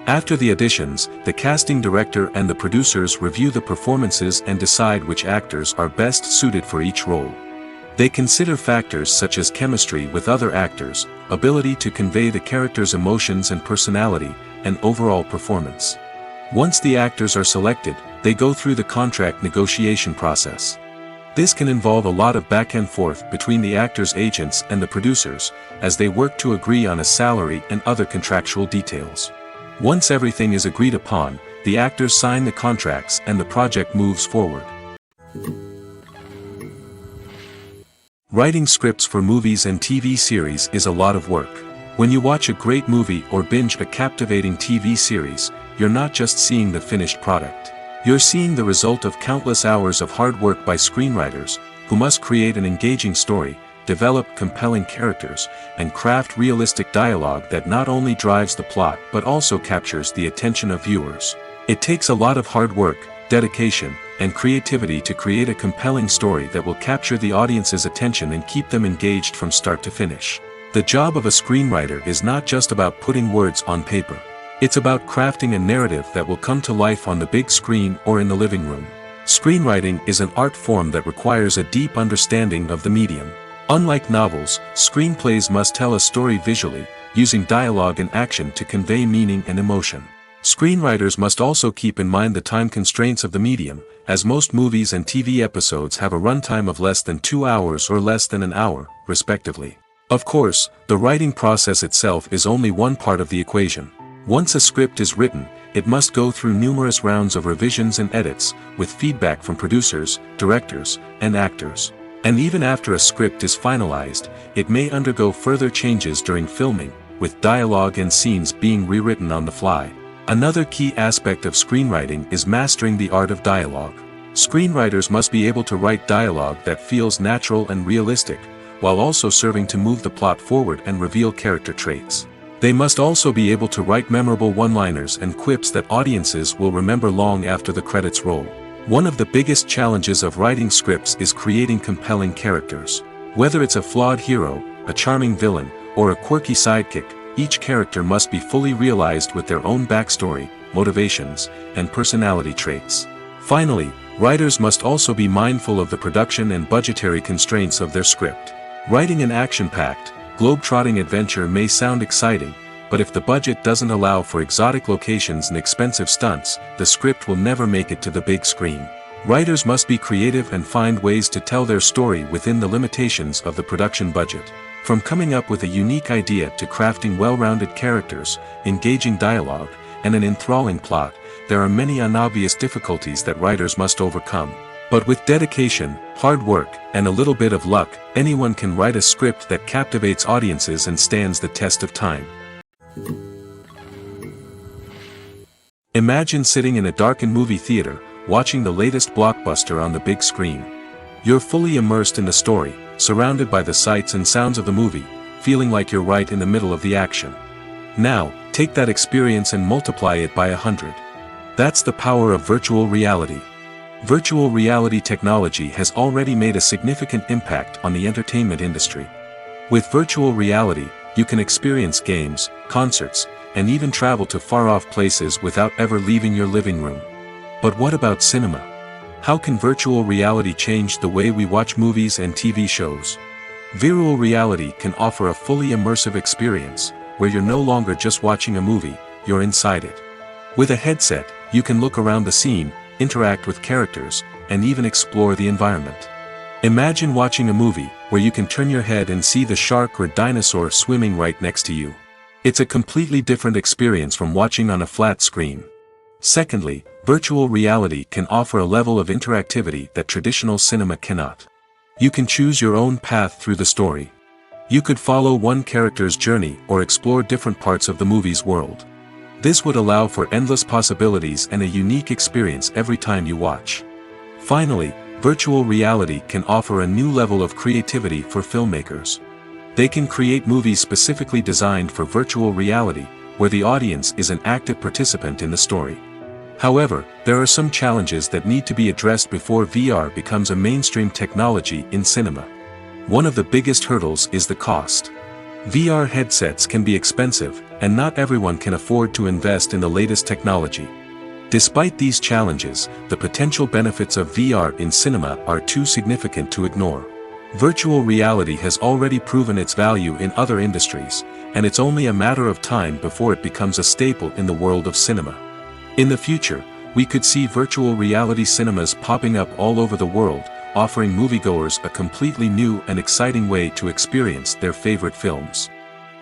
After the auditions, the casting director and the producers review the performances and decide which actors are best suited for each role. They consider factors such as chemistry with other actors, ability to convey the character's emotions and personality, and overall performance. Once the actors are selected, they go through the contract negotiation process. This can involve a lot of back and forth between the actors' agents and the producers, as they work to agree on a salary and other contractual details. Once everything is agreed upon, the actors sign the contracts and the project moves forward. Writing scripts for movies and TV series is a lot of work. When you watch a great movie or binge a captivating TV series, you're not just seeing the finished product. You're seeing the result of countless hours of hard work by screenwriters, who must create an engaging story, develop compelling characters, and craft realistic dialogue that not only drives the plot but also captures the attention of viewers. It takes a lot of hard work, dedication, and creativity to create a compelling story that will capture the audience's attention and keep them engaged from start to finish. The job of a screenwriter is not just about putting words on paper. It's about crafting a narrative that will come to life on the big screen or in the living room. Screenwriting is an art form that requires a deep understanding of the medium. Unlike novels, screenplays must tell a story visually, using dialogue and action to convey meaning and emotion. Screenwriters must also keep in mind the time constraints of the medium, as most movies and TV episodes have a runtime of less than 2 hours or less than an hour, respectively. Of course, the writing process itself is only one part of the equation. Once a script is written, it must go through numerous rounds of revisions and edits, with feedback from producers, directors, and actors. And even after a script is finalized, it may undergo further changes during filming, with dialogue and scenes being rewritten on the fly. Another key aspect of screenwriting is mastering the art of dialogue. Screenwriters must be able to write dialogue that feels natural and realistic, while also serving to move the plot forward and reveal character traits. They must also be able to write memorable one-liners and quips that audiences will remember long after the credits roll. One of the biggest challenges of writing scripts is creating compelling characters. Whether it's a flawed hero, a charming villain, or a quirky sidekick, each character must be fully realized with their own backstory, motivations, and personality traits. Finally, writers must also be mindful of the production and budgetary constraints of their script. Writing an action-packed, globe-trotting adventure may sound exciting, but if the budget doesn't allow for exotic locations and expensive stunts, the script will never make it to the big screen. Writers must be creative and find ways to tell their story within the limitations of the production budget. From coming up with a unique idea to crafting well-rounded characters, engaging dialogue, and an enthralling plot, there are many unobvious difficulties that writers must overcome. But with dedication, hard work, and a little bit of luck, anyone can write a script that captivates audiences and stands the test of time. Imagine sitting in a darkened movie theater, watching the latest blockbuster on the big screen. You're fully immersed in the story, surrounded by the sights and sounds of the movie, feeling like you're right in the middle of the action. Now, take that experience and multiply it by 100. That's the power of virtual reality. Virtual reality technology has already made a significant impact on the entertainment industry. With virtual reality, you can experience games, concerts, and even travel to far-off places without ever leaving your living room. But what about cinema? How can virtual reality change the way we watch movies and TV shows? Virtual reality can offer a fully immersive experience, where you're no longer just watching a movie, you're inside it. With a headset, you can look around the scene, interact with characters, and even explore the environment. Imagine watching a movie, where you can turn your head and see the shark or dinosaur swimming right next to you. It's a completely different experience from watching on a flat screen. Secondly, virtual reality can offer a level of interactivity that traditional cinema cannot. You can choose your own path through the story. You could follow one character's journey or explore different parts of the movie's world. This would allow for endless possibilities and a unique experience every time you watch. Finally, virtual reality can offer a new level of creativity for filmmakers. They can create movies specifically designed for virtual reality, where the audience is an active participant in the story. However, there are some challenges that need to be addressed before VR becomes a mainstream technology in cinema. One of the biggest hurdles is the cost. VR headsets can be expensive, and not everyone can afford to invest in the latest technology. Despite these challenges, the potential benefits of VR in cinema are too significant to ignore. Virtual reality has already proven its value in other industries, and it's only a matter of time before it becomes a staple in the world of cinema. In the future, we could see virtual reality cinemas popping up all over the world, offering moviegoers a completely new and exciting way to experience their favorite films.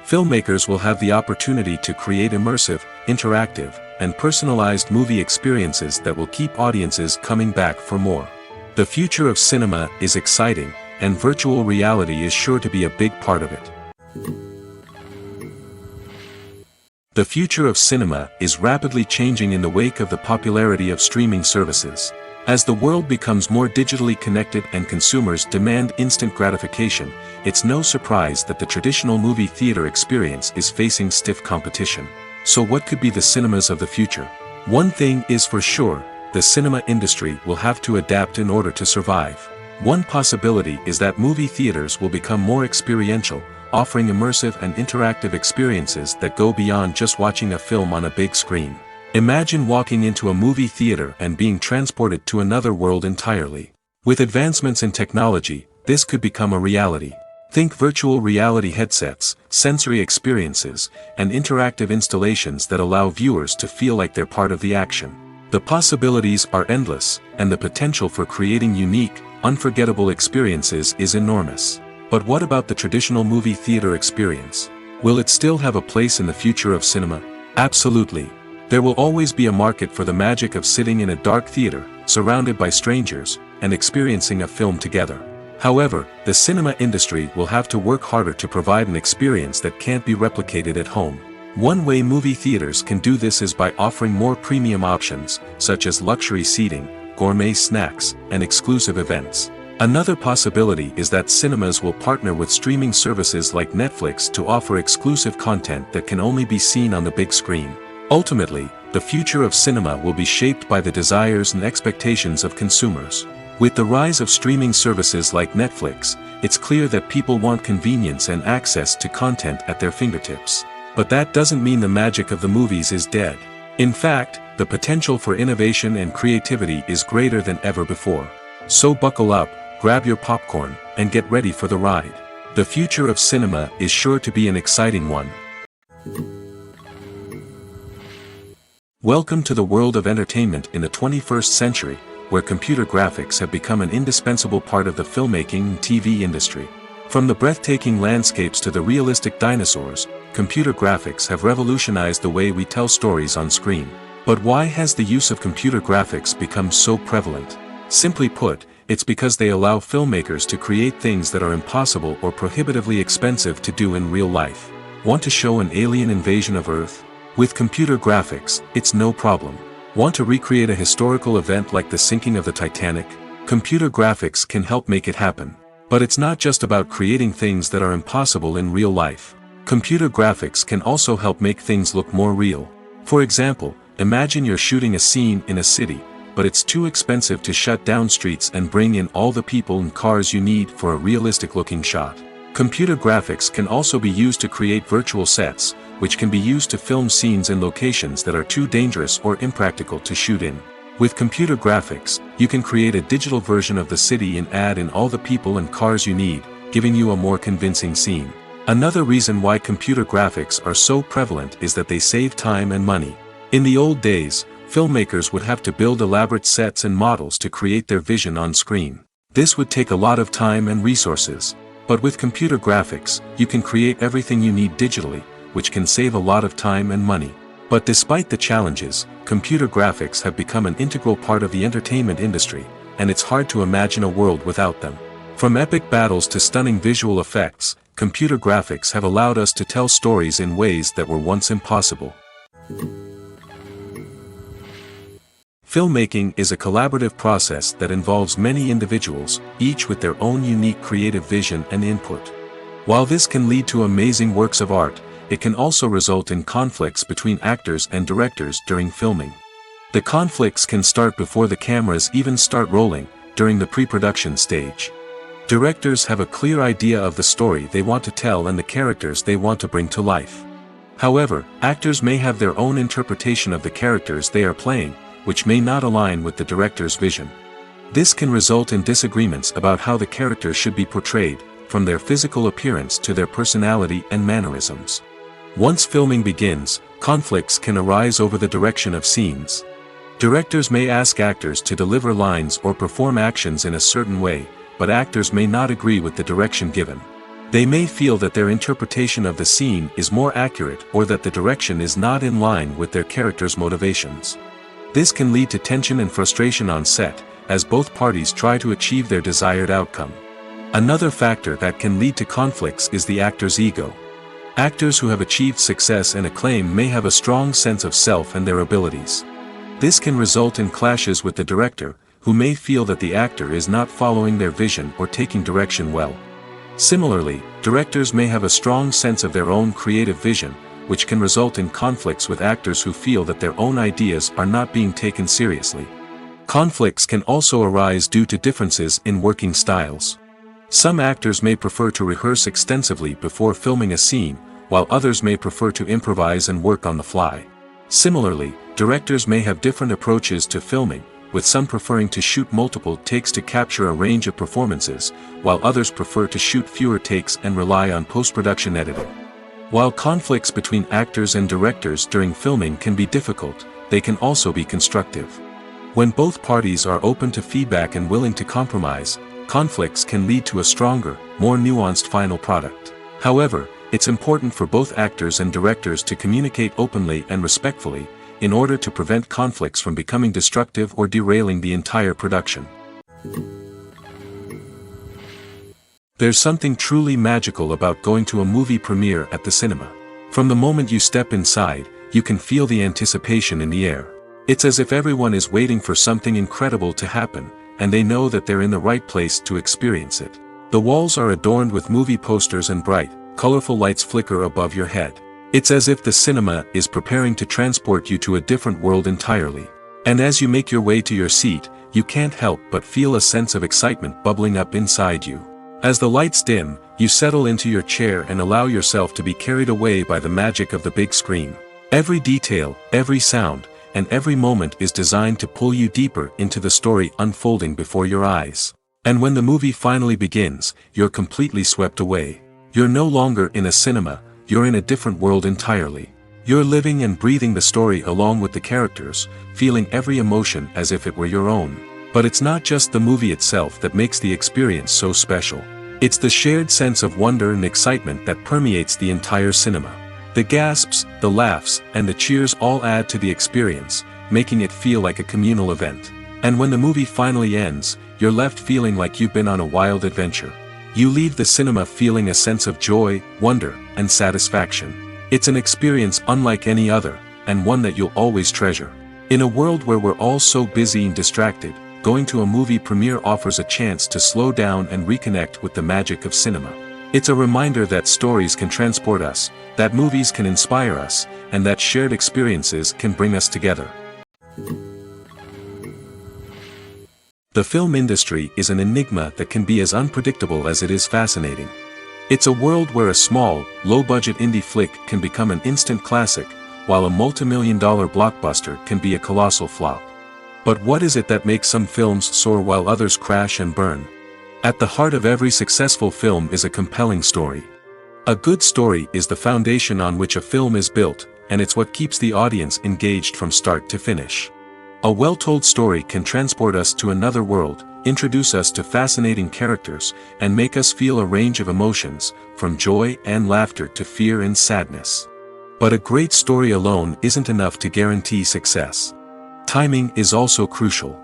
Filmmakers will have the opportunity to create immersive, interactive, and personalized movie experiences that will keep audiences coming back for more. The future of cinema is exciting, and virtual reality is sure to be a big part of it. The future of cinema is rapidly changing in the wake of the popularity of streaming services. As the world becomes more digitally connected and consumers demand instant gratification, it's no surprise that the traditional movie theater experience is facing stiff competition. So what could be the cinemas of the future? One thing is for sure, the cinema industry will have to adapt in order to survive. One possibility is that movie theaters will become more experiential, offering immersive and interactive experiences that go beyond just watching a film on a big screen. Imagine walking into a movie theater and being transported to another world entirely. With advancements in technology, this could become a reality. Think virtual reality headsets, sensory experiences, and interactive installations that allow viewers to feel like they're part of the action. The possibilities are endless, and the potential for creating unique, unforgettable experiences is enormous. But what about the traditional movie theater experience? Will it still have a place in the future of cinema? Absolutely. There will always be a market for the magic of sitting in a dark theater, surrounded by strangers, and experiencing a film together. However, the cinema industry will have to work harder to provide an experience that can't be replicated at home. One way movie theaters can do this is by offering more premium options, such as luxury seating, gourmet snacks, and exclusive events. Another possibility is that cinemas will partner with streaming services like Netflix to offer exclusive content that can only be seen on the big screen. Ultimately, the future of cinema will be shaped by the desires and expectations of consumers. With the rise of streaming services like Netflix, it's clear that people want convenience and access to content at their fingertips. But that doesn't mean the magic of the movies is dead. In fact, the potential for innovation and creativity is greater than ever before. So buckle up, grab your popcorn, and get ready for the ride. The future of cinema is sure to be an exciting one. Welcome to the world of entertainment in the 21st century, where computer graphics have become an indispensable part of the filmmaking and TV industry. From the breathtaking landscapes to the realistic dinosaurs, computer graphics have revolutionized the way we tell stories on screen. But why has the use of computer graphics become so prevalent? Simply put, it's because they allow filmmakers to create things that are impossible or prohibitively expensive to do in real life. Want to show an alien invasion of Earth? With computer graphics, it's no problem. Want to recreate a historical event like the sinking of the Titanic? Computer graphics can help make it happen. But it's not just about creating things that are impossible in real life. Computer graphics can also help make things look more real. For example, imagine you're shooting a scene in a city, but it's too expensive to shut down streets and bring in all the people and cars you need for a realistic-looking shot. Computer graphics can also be used to create virtual sets, which can be used to film scenes in locations that are too dangerous or impractical to shoot in. With computer graphics, you can create a digital version of the city and add in all the people and cars you need, giving you a more convincing scene. Another reason why computer graphics are so prevalent is that they save time and money. In the old days, filmmakers would have to build elaborate sets and models to create their vision on screen. This would take a lot of time and resources. But with computer graphics, you can create everything you need digitally, which can save a lot of time and money. But despite the challenges, computer graphics have become an integral part of the entertainment industry, and it's hard to imagine a world without them. From epic battles to stunning visual effects, computer graphics have allowed us to tell stories in ways that were once impossible. Filmmaking is a collaborative process that involves many individuals, each with their own unique creative vision and input. While this can lead to amazing works of art, it can also result in conflicts between actors and directors during filming. The conflicts can start before the cameras even start rolling, during the pre-production stage. Directors have a clear idea of the story they want to tell and the characters they want to bring to life. However, actors may have their own interpretation of the characters they are playing, which may not align with the director's vision. This can result in disagreements about how the characters should be portrayed, from their physical appearance to their personality and mannerisms. Once filming begins, conflicts can arise over the direction of scenes. Directors may ask actors to deliver lines or perform actions in a certain way, but actors may not agree with the direction given. They may feel that their interpretation of the scene is more accurate or that the direction is not in line with their character's motivations. This can lead to tension and frustration on set, as both parties try to achieve their desired outcome. Another factor that can lead to conflicts is the actor's ego. Actors who have achieved success and acclaim may have a strong sense of self and their abilities. This can result in clashes with the director, who may feel that the actor is not following their vision or taking direction well. Similarly, directors may have a strong sense of their own creative vision, which can result in conflicts with actors who feel that their own ideas are not being taken seriously. Conflicts can also arise due to differences in working styles. Some actors may prefer to rehearse extensively before filming a scene, while others may prefer to improvise and work on the fly. Similarly, directors may have different approaches to filming, with some preferring to shoot multiple takes to capture a range of performances, while others prefer to shoot fewer takes and rely on post-production editing. While conflicts between actors and directors during filming can be difficult, they can also be constructive. When both parties are open to feedback and willing to compromise, conflicts can lead to a stronger, more nuanced final product. However, it's important for both actors and directors to communicate openly and respectfully, in order to prevent conflicts from becoming destructive or derailing the entire production. There's something truly magical about going to a movie premiere at the cinema. From the moment you step inside, you can feel the anticipation in the air. It's as if everyone is waiting for something incredible to happen, and they know that they're in the right place to experience it. The walls are adorned with movie posters and bright, colorful lights flicker above your head. It's as if the cinema is preparing to transport you to a different world entirely. And as you make your way to your seat, you can't help but feel a sense of excitement bubbling up inside you. As the lights dim, you settle into your chair and allow yourself to be carried away by the magic of the big screen. Every detail, every sound, and every moment is designed to pull you deeper into the story unfolding before your eyes. And when the movie finally begins, you're completely swept away. You're no longer in a cinema, you're in a different world entirely. You're living and breathing the story along with the characters, feeling every emotion as if it were your own. But it's not just the movie itself that makes the experience so special. It's the shared sense of wonder and excitement that permeates the entire cinema. The gasps, the laughs, and the cheers all add to the experience, making it feel like a communal event. And when the movie finally ends, you're left feeling like you've been on a wild adventure. You leave the cinema feeling a sense of joy, wonder, and satisfaction. It's an experience unlike any other, and one that you'll always treasure. In a world where we're all so busy and distracted, going to a movie premiere offers a chance to slow down and reconnect with the magic of cinema. It's a reminder that stories can transport us, that movies can inspire us, and that shared experiences can bring us together. The film industry is an enigma that can be as unpredictable as it is fascinating. It's a world where a small, low-budget indie flick can become an instant classic, while a multi-million-dollar blockbuster can be a colossal flop. But what is it that makes some films soar while others crash and burn? At the heart of every successful film is a compelling story. A good story is the foundation on which a film is built, and it's what keeps the audience engaged from start to finish. A well-told story can transport us to another world, introduce us to fascinating characters, and make us feel a range of emotions, from joy and laughter to fear and sadness. But a great story alone isn't enough to guarantee success. Timing is also crucial.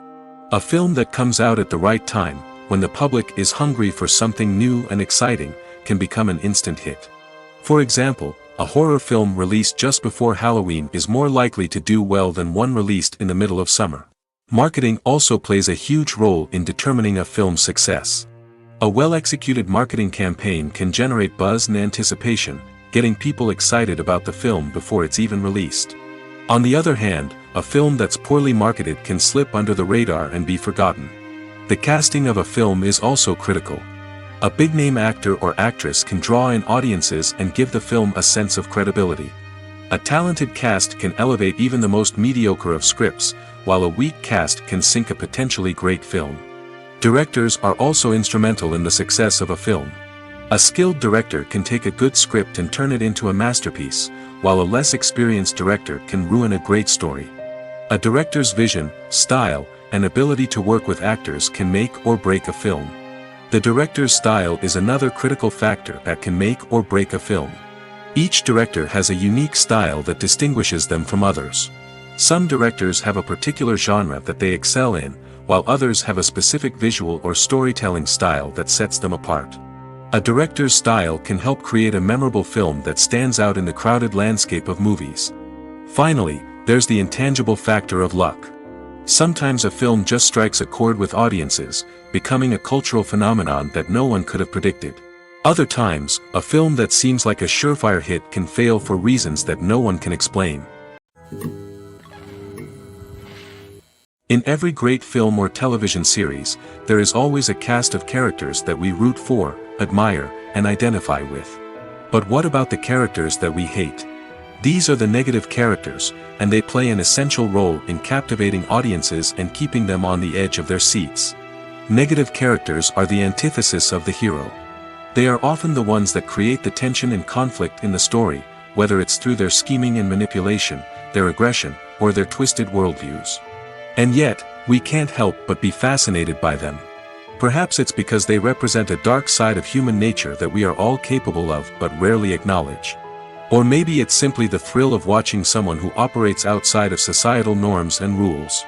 A film that comes out at the right time, when the public is hungry for something new and exciting, can become an instant hit. For example, a horror film released just before Halloween is more likely to do well than one released in the middle of summer. Marketing also plays a huge role in determining a film's success. A well-executed marketing campaign can generate buzz and anticipation, getting people excited about the film before it's even released. On the other hand, a film that's poorly marketed can slip under the radar and be forgotten. The casting of a film is also critical. A big-name actor or actress can draw in audiences and give the film a sense of credibility. A talented cast can elevate even the most mediocre of scripts, while a weak cast can sink a potentially great film. Directors are also instrumental in the success of a film. A skilled director can take a good script and turn it into a masterpiece, while a less experienced director can ruin a great story. A director's vision, style, and ability to work with actors can make or break a film. The director's style is another critical factor that can make or break a film. Each director has a unique style that distinguishes them from others. Some directors have a particular genre that they excel in, while others have a specific visual or storytelling style that sets them apart. A director's style can help create a memorable film that stands out in the crowded landscape of movies. Finally, there's the intangible factor of luck. Sometimes a film just strikes a chord with audiences, becoming a cultural phenomenon that no one could have predicted. Other times, a film that seems like a surefire hit can fail for reasons that no one can explain. In every great film or television series, there is always a cast of characters that we root for, admire, and identify with. But what about the characters that we hate? These are the negative characters, and they play an essential role in captivating audiences and keeping them on the edge of their seats. Negative characters are the antithesis of the hero. They are often the ones that create the tension and conflict in the story, whether it's through their scheming and manipulation, their aggression, or their twisted worldviews. And yet, we can't help but be fascinated by them. Perhaps it's because they represent a dark side of human nature that we are all capable of but rarely acknowledge. Or maybe it's simply the thrill of watching someone who operates outside of societal norms and rules.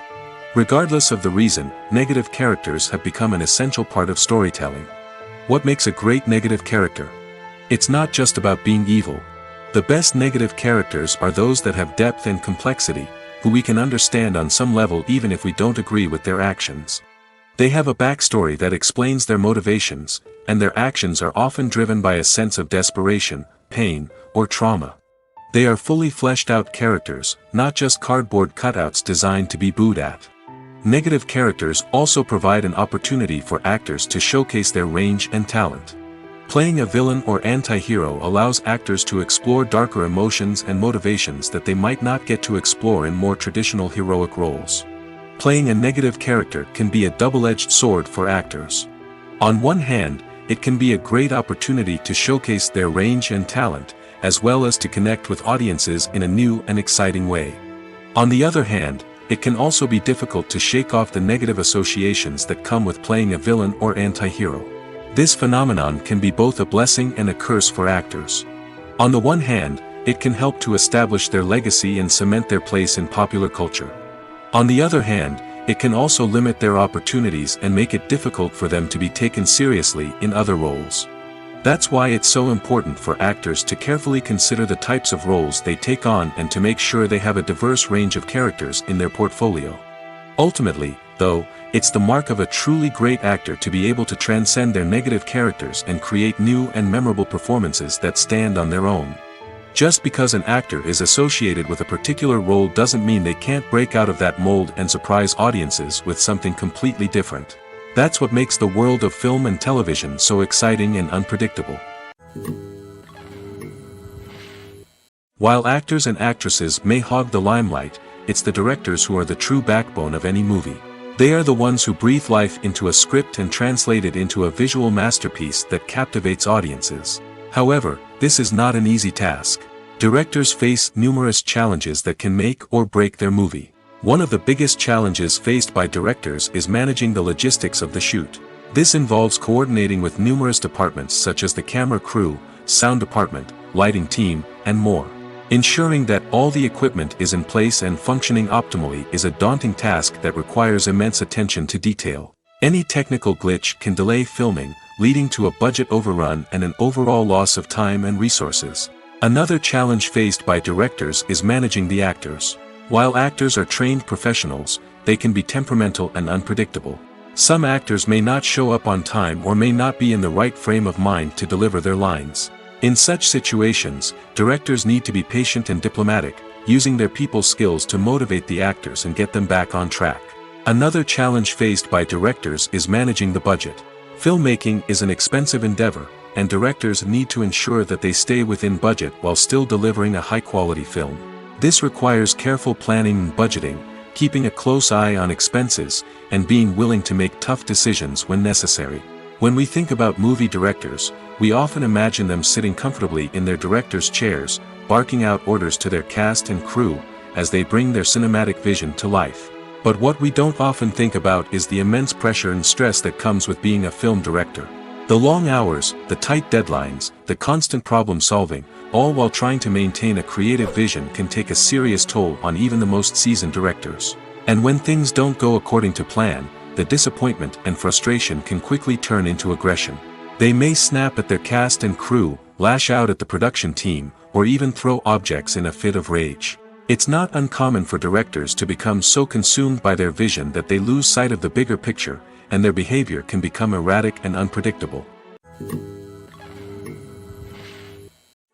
Regardless of the reason, negative characters have become an essential part of storytelling. What makes a great negative character? It's not just about being evil. The best negative characters are those that have depth and complexity, who we can understand on some level even if we don't agree with their actions. They have a backstory that explains their motivations, and their actions are often driven by a sense of desperation, pain, or trauma. They are fully fleshed out characters, not just cardboard cutouts designed to be booed at. Negative characters also provide an opportunity for actors to showcase their range and talent. Playing a villain or anti-hero allows actors to explore darker emotions and motivations that they might not get to explore in more traditional heroic roles. Playing a negative character can be a double-edged sword for actors. On one hand, it can be a great opportunity to showcase their range and talent, as well as to connect with audiences in a new and exciting way. On the other hand, it can also be difficult to shake off the negative associations that come with playing a villain or anti-hero. This phenomenon can be both a blessing and a curse for actors. On the one hand, it can help to establish their legacy and cement their place in popular culture. On the other hand, it can also limit their opportunities and make it difficult for them to be taken seriously in other roles. That's why it's so important for actors to carefully consider the types of roles they take on and to make sure they have a diverse range of characters in their portfolio. Ultimately, though, it's the mark of a truly great actor to be able to transcend their negative characters and create new and memorable performances that stand on their own. Just because an actor is associated with a particular role doesn't mean they can't break out of that mold and surprise audiences with something completely different. That's what makes the world of film and television so exciting and unpredictable. While actors and actresses may hog the limelight, it's the directors who are the true backbone of any movie. They are the ones who breathe life into a script and translate it into a visual masterpiece that captivates audiences. However, this is not an easy task. Directors face numerous challenges that can make or break their movie. One of the biggest challenges faced by directors is managing the logistics of the shoot. This involves coordinating with numerous departments such as the camera crew, sound department, lighting team, and more. Ensuring that all the equipment is in place and functioning optimally is a daunting task that requires immense attention to detail. Any technical glitch can delay filming, leading to a budget overrun and an overall loss of time and resources. Another challenge faced by directors is managing the actors. While actors are trained professionals, they can be temperamental and unpredictable. Some actors may not show up on time or may not be in the right frame of mind to deliver their lines. In such situations, directors need to be patient and diplomatic, using their people skills to motivate the actors and get them back on track. Another challenge faced by directors is managing the budget. Filmmaking is an expensive endeavor, and directors need to ensure that they stay within budget while still delivering a high-quality film. This requires careful planning and budgeting, keeping a close eye on expenses, and being willing to make tough decisions when necessary. When we think about movie directors, we often imagine them sitting comfortably in their director's chairs, barking out orders to their cast and crew, as they bring their cinematic vision to life. But what we don't often think about is the immense pressure and stress that comes with being a film director. The long hours, the tight deadlines, the constant problem solving, all while trying to maintain a creative vision can take a serious toll on even the most seasoned directors. And when things don't go according to plan, the disappointment and frustration can quickly turn into aggression. They may snap at their cast and crew, lash out at the production team, or even throw objects in a fit of rage. It's not uncommon for directors to become so consumed by their vision that they lose sight of the bigger picture, and their behavior can become erratic and unpredictable.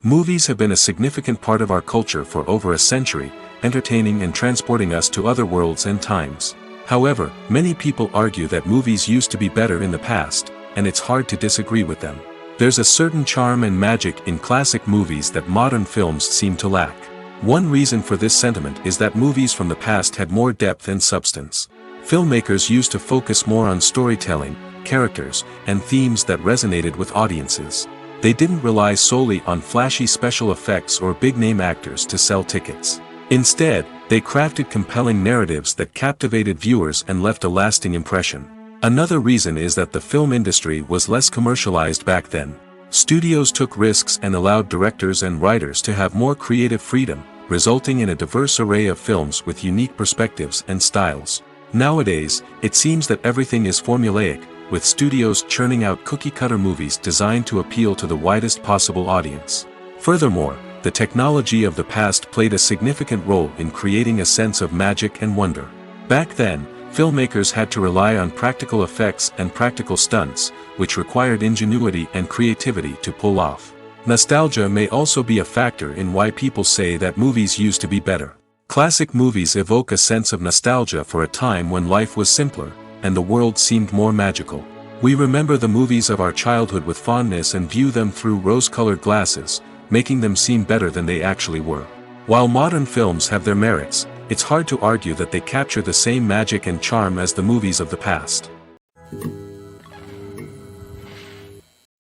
Movies have been a significant part of our culture for over a century, entertaining and transporting us to other worlds and times. However, many people argue that movies used to be better in the past, and it's hard to disagree with them. There's a certain charm and magic in classic movies that modern films seem to lack. One reason for this sentiment is that movies from the past had more depth and substance. Filmmakers used to focus more on storytelling, characters, and themes that resonated with audiences. They didn't rely solely on flashy special effects or big-name actors to sell tickets. Instead, they crafted compelling narratives that captivated viewers and left a lasting impression. Another reason is that the film industry was less commercialized back then. Studios took risks and allowed directors and writers to have more creative freedom, resulting in a diverse array of films with unique perspectives and styles. Nowadays, it seems that everything is formulaic, with studios churning out cookie-cutter movies designed to appeal to the widest possible audience. Furthermore, the technology of the past played a significant role in creating a sense of magic and wonder. Back then, filmmakers had to rely on practical effects and practical stunts, which required ingenuity and creativity to pull off. Nostalgia may also be a factor in why people say that movies used to be better. Classic movies evoke a sense of nostalgia for a time when life was simpler, and the world seemed more magical. We remember the movies of our childhood with fondness and view them through rose-colored glasses, making them seem better than they actually were. While modern films have their merits, it's hard to argue that they capture the same magic and charm as the movies of the past.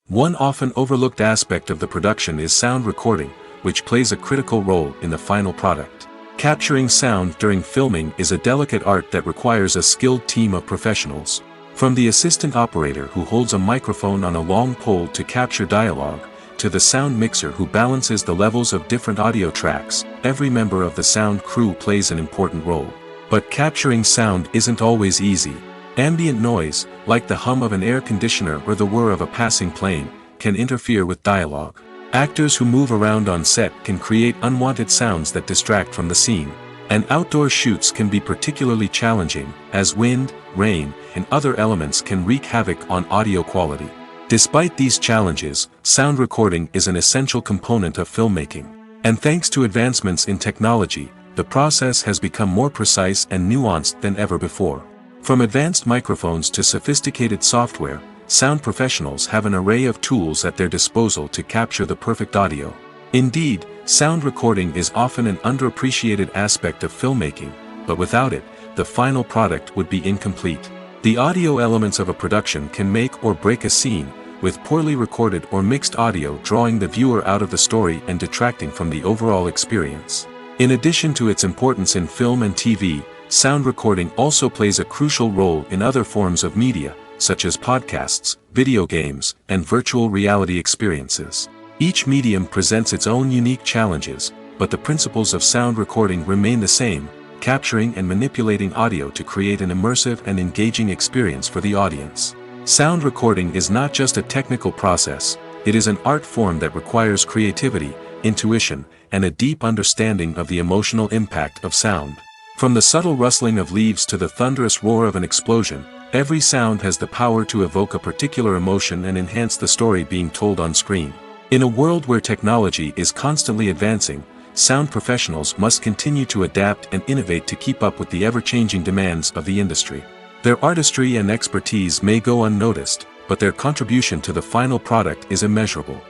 One often overlooked aspect of the production is sound recording, which plays a critical role in the final product. Capturing sound during filming is a delicate art that requires a skilled team of professionals. From the assistant operator who holds a microphone on a long pole to capture dialogue, to the sound mixer who balances the levels of different audio tracks, every member of the sound crew plays an important role. But capturing sound isn't always easy. Ambient noise, like the hum of an air conditioner or the whir of a passing plane, can interfere with dialogue. Actors who move around on set can create unwanted sounds that distract from the scene. And outdoor shoots can be particularly challenging, as wind, rain, and other elements can wreak havoc on audio quality. Despite these challenges, sound recording is an essential component of filmmaking. And thanks to advancements in technology, the process has become more precise and nuanced than ever before. From advanced microphones to sophisticated software, sound professionals have an array of tools at their disposal to capture the perfect audio. Indeed, sound recording is often an underappreciated aspect of filmmaking, but without it, the final product would be incomplete. The audio elements of a production can make or break a scene, with poorly recorded or mixed audio drawing the viewer out of the story and detracting from the overall experience. In addition to its importance in film and TV, sound recording also plays a crucial role in other forms of media, such as podcasts, video games, and virtual reality experiences. Each medium presents its own unique challenges, but the principles of sound recording remain the same, capturing and manipulating audio to create an immersive and engaging experience for the audience. Sound recording is not just a technical process, it is an art form that requires creativity, intuition, and a deep understanding of the emotional impact of sound. From the subtle rustling of leaves to the thunderous roar of an explosion, every sound has the power to evoke a particular emotion and enhance the story being told on screen. In a world where technology is constantly advancing, sound professionals must continue to adapt and innovate to keep up with the ever-changing demands of the industry. Their artistry and expertise may go unnoticed, but their contribution to the final product is immeasurable.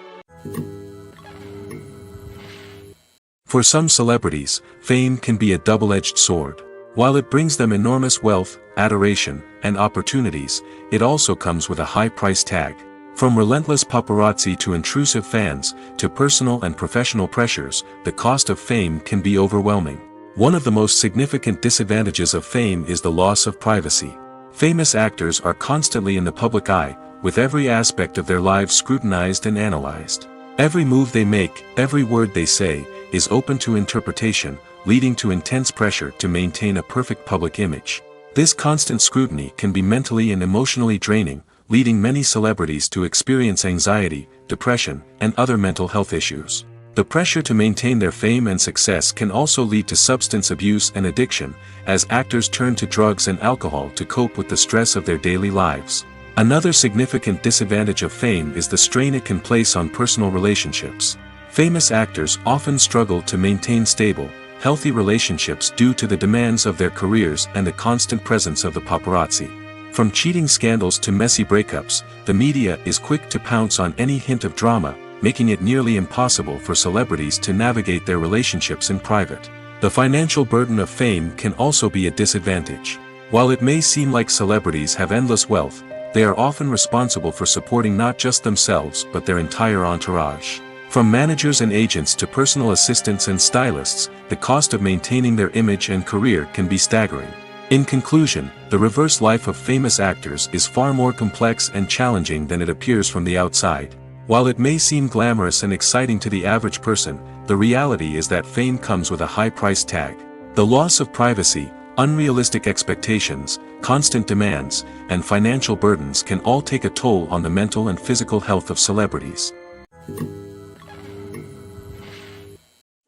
For some celebrities, fame can be a double-edged sword. While it brings them enormous wealth, adoration, and opportunities, it also comes with a high price tag. From relentless paparazzi to intrusive fans, to personal and professional pressures, the cost of fame can be overwhelming. One of the most significant disadvantages of fame is the loss of privacy. Famous actors are constantly in the public eye, with every aspect of their lives scrutinized and analyzed. Every move they make, every word they say, is open to interpretation, leading to intense pressure to maintain a perfect public image. This constant scrutiny can be mentally and emotionally draining, leading many celebrities to experience anxiety, depression, and other mental health issues. The pressure to maintain their fame and success can also lead to substance abuse and addiction, as actors turn to drugs and alcohol to cope with the stress of their daily lives. Another significant disadvantage of fame is the strain it can place on personal relationships. Famous actors often struggle to maintain stable, healthy relationships due to the demands of their careers and the constant presence of the paparazzi. From cheating scandals to messy breakups, the media is quick to pounce on any hint of drama, making it nearly impossible for celebrities to navigate their relationships in private. The financial burden of fame can also be a disadvantage. While it may seem like celebrities have endless wealth, they are often responsible for supporting not just themselves but their entire entourage. From managers and agents to personal assistants and stylists, the cost of maintaining their image and career can be staggering. In conclusion, the reverse life of famous actors is far more complex and challenging than it appears from the outside. While it may seem glamorous and exciting to the average person, the reality is that fame comes with a high price tag. The loss of privacy, unrealistic expectations, constant demands, and financial burdens can all take a toll on the mental and physical health of celebrities.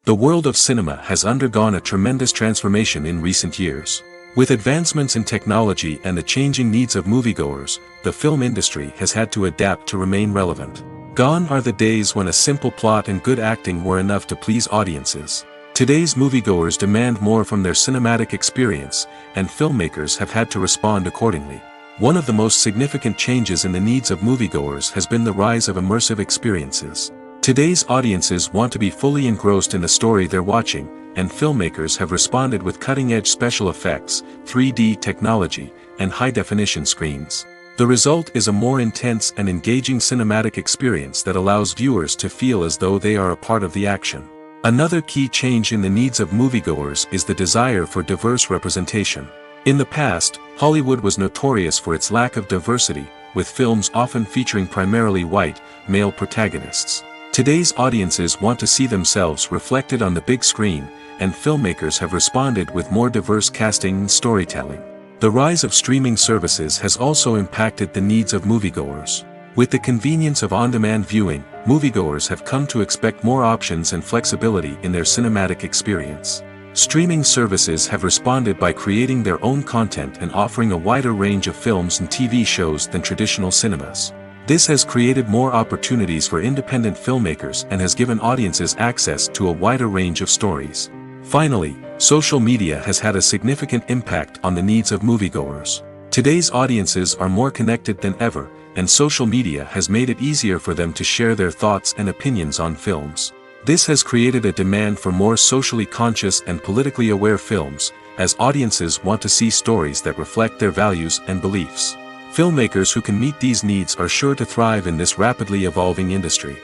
The world of cinema has undergone a tremendous transformation in recent years. With advancements in technology and the changing needs of moviegoers, the film industry has had to adapt to remain relevant. Gone are the days when a simple plot and good acting were enough to please audiences. Today's moviegoers demand more from their cinematic experience, and filmmakers have had to respond accordingly. One of the most significant changes in the needs of moviegoers has been the rise of immersive experiences. Today's audiences want to be fully engrossed in the story they're watching, and filmmakers have responded with cutting-edge special effects, 3D technology, and high-definition screens. The result is a more intense and engaging cinematic experience that allows viewers to feel as though they are a part of the action. Another key change in the needs of moviegoers is the desire for diverse representation. In the past, Hollywood was notorious for its lack of diversity, with films often featuring primarily white, male protagonists. Today's audiences want to see themselves reflected on the big screen, and filmmakers have responded with more diverse casting and storytelling. The rise of streaming services has also impacted the needs of moviegoers. With the convenience of on-demand viewing, moviegoers have come to expect more options and flexibility in their cinematic experience. Streaming services have responded by creating their own content and offering a wider range of films and TV shows than traditional cinemas. This has created more opportunities for independent filmmakers and has given audiences access to a wider range of stories. Finally, social media has had a significant impact on the needs of moviegoers. Today's audiences are more connected than ever, and social media has made it easier for them to share their thoughts and opinions on films. This has created a demand for more socially conscious and politically aware films, as audiences want to see stories that reflect their values and beliefs. Filmmakers who can meet these needs are sure to thrive in this rapidly evolving industry.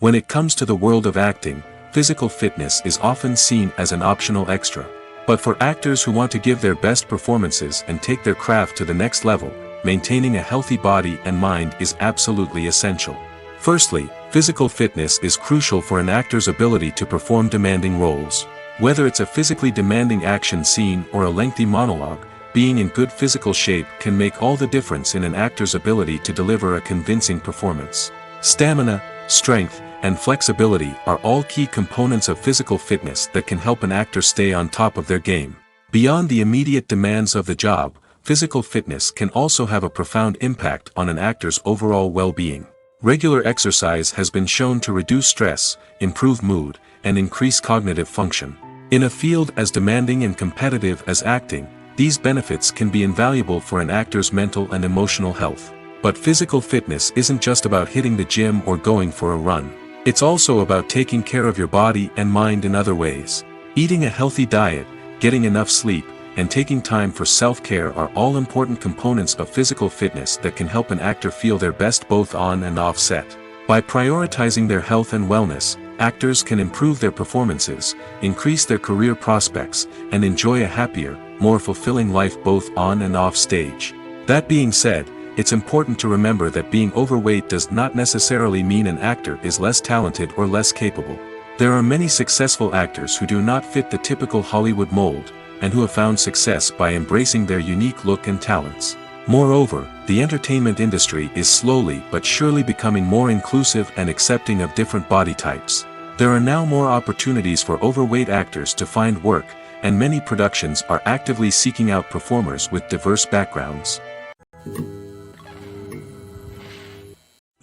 When it comes to the world of acting, physical fitness is often seen as an optional extra. But for actors who want to give their best performances and take their craft to the next level, maintaining a healthy body and mind is absolutely essential. Firstly, physical fitness is crucial for an actor's ability to perform demanding roles. Whether it's a physically demanding action scene or a lengthy monologue, being in good physical shape can make all the difference in an actor's ability to deliver a convincing performance. Stamina, strength, and flexibility are all key components of physical fitness that can help an actor stay on top of their game. Beyond the immediate demands of the job, physical fitness can also have a profound impact on an actor's overall well-being. Regular exercise has been shown to reduce stress, improve mood, and increase cognitive function. In a field as demanding and competitive as acting, these benefits can be invaluable for an actor's mental and emotional health. But physical fitness isn't just about hitting the gym or going for a run. It's also about taking care of your body and mind in other ways. Eating a healthy diet, getting enough sleep, and taking time for self-care are all important components of physical fitness that can help an actor feel their best both on and off set. By prioritizing their health and wellness, actors can improve their performances, increase their career prospects, and enjoy a happier, more fulfilling life both on and off stage. That being said, it's important to remember that being overweight does not necessarily mean an actor is less talented or less capable. There are many successful actors who do not fit the typical Hollywood mold, and who have found success by embracing their unique look and talents. Moreover, the entertainment industry is slowly but surely becoming more inclusive and accepting of different body types. There are now more opportunities for overweight actors to find work, and many productions are actively seeking out performers with diverse backgrounds.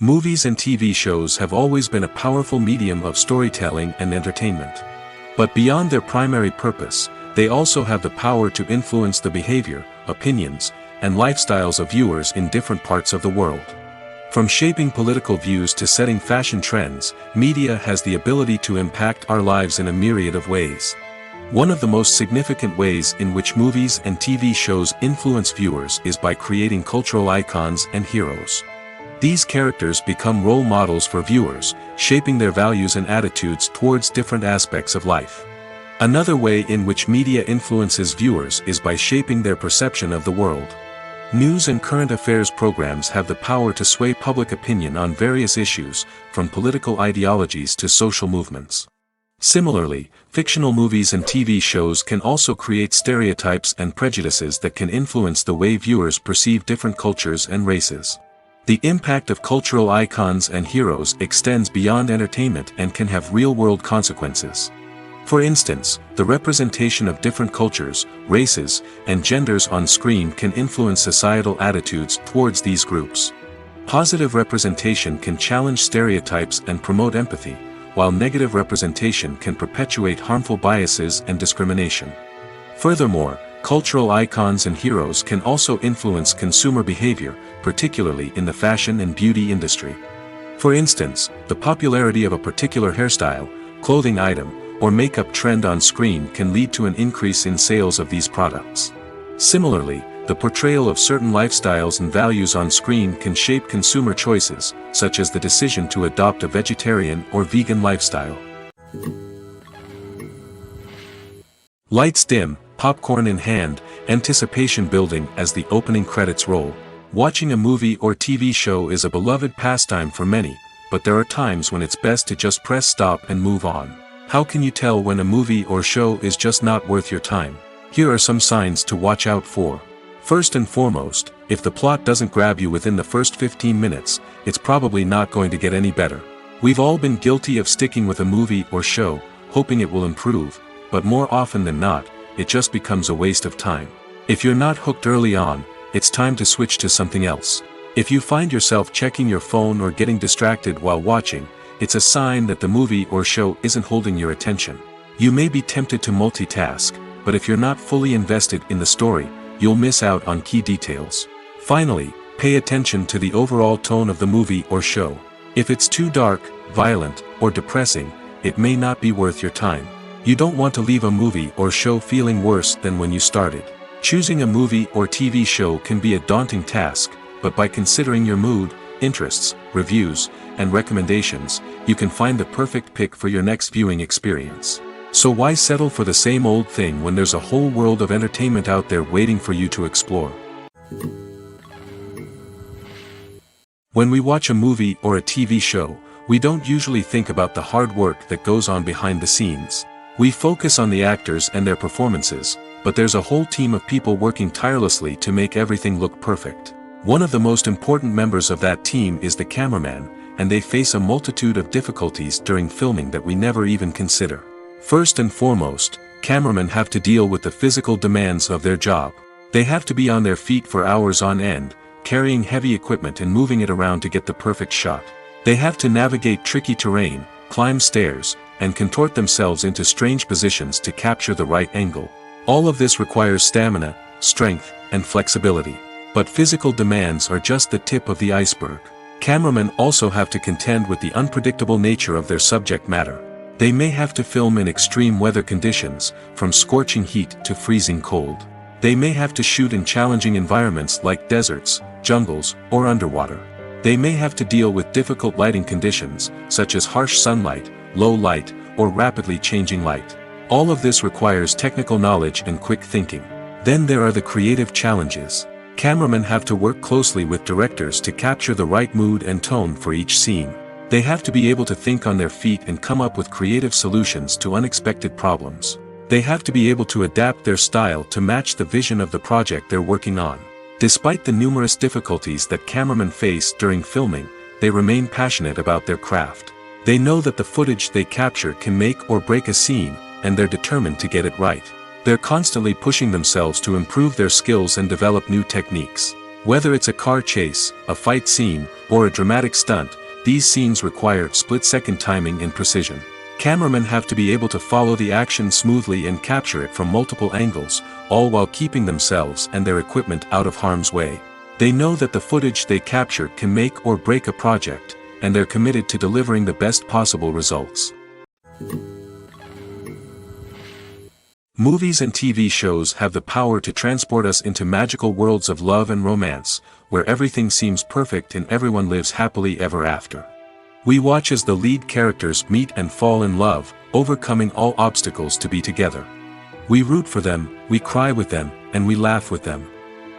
Movies and TV shows have always been a powerful medium of storytelling and entertainment. But beyond their primary purpose, they also have the power to influence the behavior, opinions, and lifestyles of viewers in different parts of the world. From shaping political views to setting fashion trends, media has the ability to impact our lives in a myriad of ways. One of the most significant ways in which movies and TV shows influence viewers is by creating cultural icons and heroes. These characters become role models for viewers, shaping their values and attitudes towards different aspects of life. Another way in which media influences viewers is by shaping their perception of the world. News and current affairs programs have the power to sway public opinion on various issues, from political ideologies to social movements. Similarly, fictional movies and TV shows can also create stereotypes and prejudices that can influence the way viewers perceive different cultures and races. The impact of cultural icons and heroes extends beyond entertainment and can have real-world consequences. For instance, the representation of different cultures, races, and genders on screen can influence societal attitudes towards these groups. Positive representation can challenge stereotypes and promote empathy, while negative representation can perpetuate harmful biases and discrimination. Furthermore, cultural icons and heroes can also influence consumer behavior, particularly in the fashion and beauty industry. For instance, the popularity of a particular hairstyle, clothing item, or makeup trend on screen can lead to an increase in sales of these products. Similarly, the portrayal of certain lifestyles and values on screen can shape consumer choices, such as the decision to adopt a vegetarian or vegan lifestyle. Lights dim, popcorn in hand, anticipation building as the opening credits roll. Watching a movie or TV show is a beloved pastime for many, but there are times when it's best to just press stop and move on. How can you tell when a movie or show is just not worth your time? Here are some signs to watch out for. First and foremost, if the plot doesn't grab you within the first 15 minutes, it's probably not going to get any better. We've all been guilty of sticking with a movie or show, hoping it will improve, but more often than not, it just becomes a waste of time. If you're not hooked early on, it's time to switch to something else. If you find yourself checking your phone or getting distracted while watching, it's a sign that the movie or show isn't holding your attention. You may be tempted to multitask, but if you're not fully invested in the story, you'll miss out on key details. Finally, pay attention to the overall tone of the movie or show. If it's too dark, violent, or depressing, it may not be worth your time. You don't want to leave a movie or show feeling worse than when you started. Choosing a movie or TV show can be a daunting task, but by considering your mood, interests, reviews, and recommendations, you can find the perfect pick for your next viewing experience. So why settle for the same old thing when there's a whole world of entertainment out there waiting for you to explore? When we watch a movie or a TV show, we don't usually think about the hard work that goes on behind the scenes. We focus on the actors and their performances, but there's a whole team of people working tirelessly to make everything look perfect. One of the most important members of that team is the cameraman, and they face a multitude of difficulties during filming that we never even consider. First and foremost, cameramen have to deal with the physical demands of their job. They have to be on their feet for hours on end, carrying heavy equipment and moving it around to get the perfect shot. They have to navigate tricky terrain, climb stairs, and contort themselves into strange positions to capture the right angle. All of this requires stamina, strength, and flexibility. But physical demands are just the tip of the iceberg. Cameramen also have to contend with the unpredictable nature of their subject matter. They may have to film in extreme weather conditions, from scorching heat to freezing cold. They may have to shoot in challenging environments like deserts, jungles, or underwater. They may have to deal with difficult lighting conditions, such as harsh sunlight, low light, or rapidly changing light. All of this requires technical knowledge and quick thinking. Then there are the creative challenges. Cameramen have to work closely with directors to capture the right mood and tone for each scene. They have to be able to think on their feet and come up with creative solutions to unexpected problems. They have to be able to adapt their style to match the vision of the project they're working on. Despite the numerous difficulties that cameramen face during filming, they remain passionate about their craft. They know that the footage they capture can make or break a scene, and they're determined to get it right. They're constantly pushing themselves to improve their skills and develop new techniques. Whether it's a car chase, a fight scene, or a dramatic stunt, these scenes require split-second timing and precision. Cameramen have to be able to follow the action smoothly and capture it from multiple angles, all while keeping themselves and their equipment out of harm's way. They know that the footage they capture can make or break a project, and they're committed to delivering the best possible results. Movies and TV shows have the power to transport us into magical worlds of love and romance, where everything seems perfect and everyone lives happily ever after. We watch as the lead characters meet and fall in love, overcoming all obstacles to be together. We root for them, we cry with them, and we laugh with them.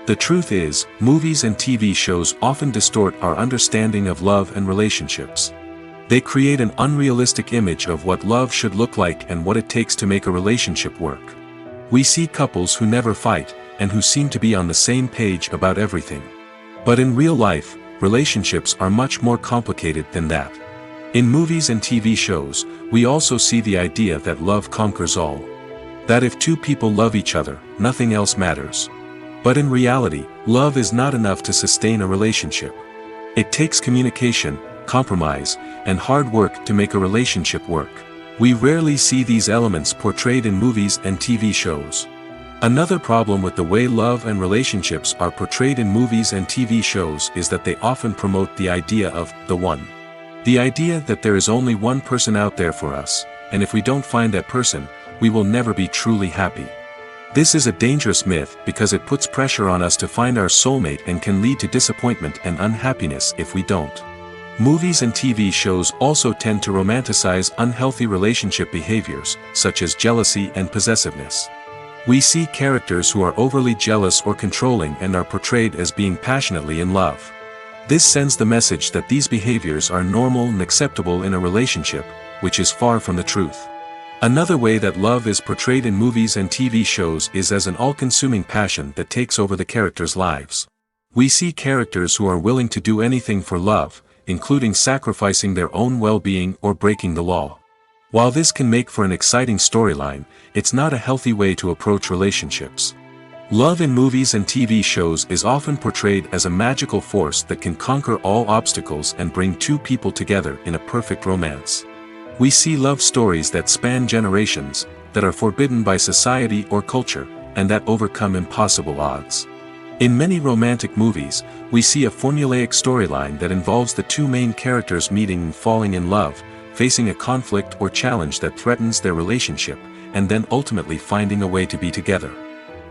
The truth is, movies and TV shows often distort our understanding of love and relationships. They create an unrealistic image of what love should look like and what it takes to make a relationship work. We see couples who never fight, and who seem to be on the same page about everything. But in real life, relationships are much more complicated than that. In movies and TV shows, we also see the idea that love conquers all. That if two people love each other, nothing else matters. But in reality, love is not enough to sustain a relationship. It takes communication, compromise, and hard work to make a relationship work. We rarely see these elements portrayed in movies and TV shows. Another problem with the way love and relationships are portrayed in movies and TV shows is that they often promote the idea of the one. The idea that there is only one person out there for us, and if we don't find that person, we will never be truly happy. This is a dangerous myth because it puts pressure on us to find our soulmate and can lead to disappointment and unhappiness if we don't. Movies and TV shows also tend to romanticize unhealthy relationship behaviors, such as jealousy and possessiveness. We see characters who are overly jealous or controlling and are portrayed as being passionately in love. This sends the message that these behaviors are normal and acceptable in a relationship, which is far from the truth. Another way that love is portrayed in movies and TV shows is as an all-consuming passion that takes over the characters' lives. We see characters who are willing to do anything for love, including sacrificing their own well-being or breaking the law. While this can make for an exciting storyline, it's not a healthy way to approach relationships. Love in movies and TV shows is often portrayed as a magical force that can conquer all obstacles and bring two people together in a perfect romance. We see love stories that span generations, that are forbidden by society or culture, and that overcome impossible odds. In many romantic movies, we see a formulaic storyline that involves the two main characters meeting and falling in love, facing a conflict or challenge that threatens their relationship, and then ultimately finding a way to be together.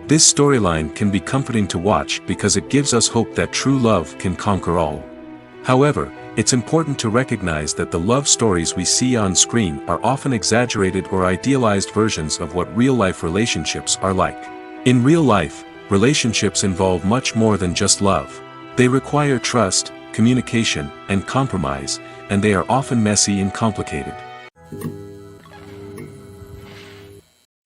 This storyline can be comforting to watch because it gives us hope that true love can conquer all. However, it's important to recognize that the love stories we see on screen are often exaggerated or idealized versions of what real-life relationships are like. In real life, relationships involve much more than just love. They require trust, communication, and compromise, and they are often messy and complicated.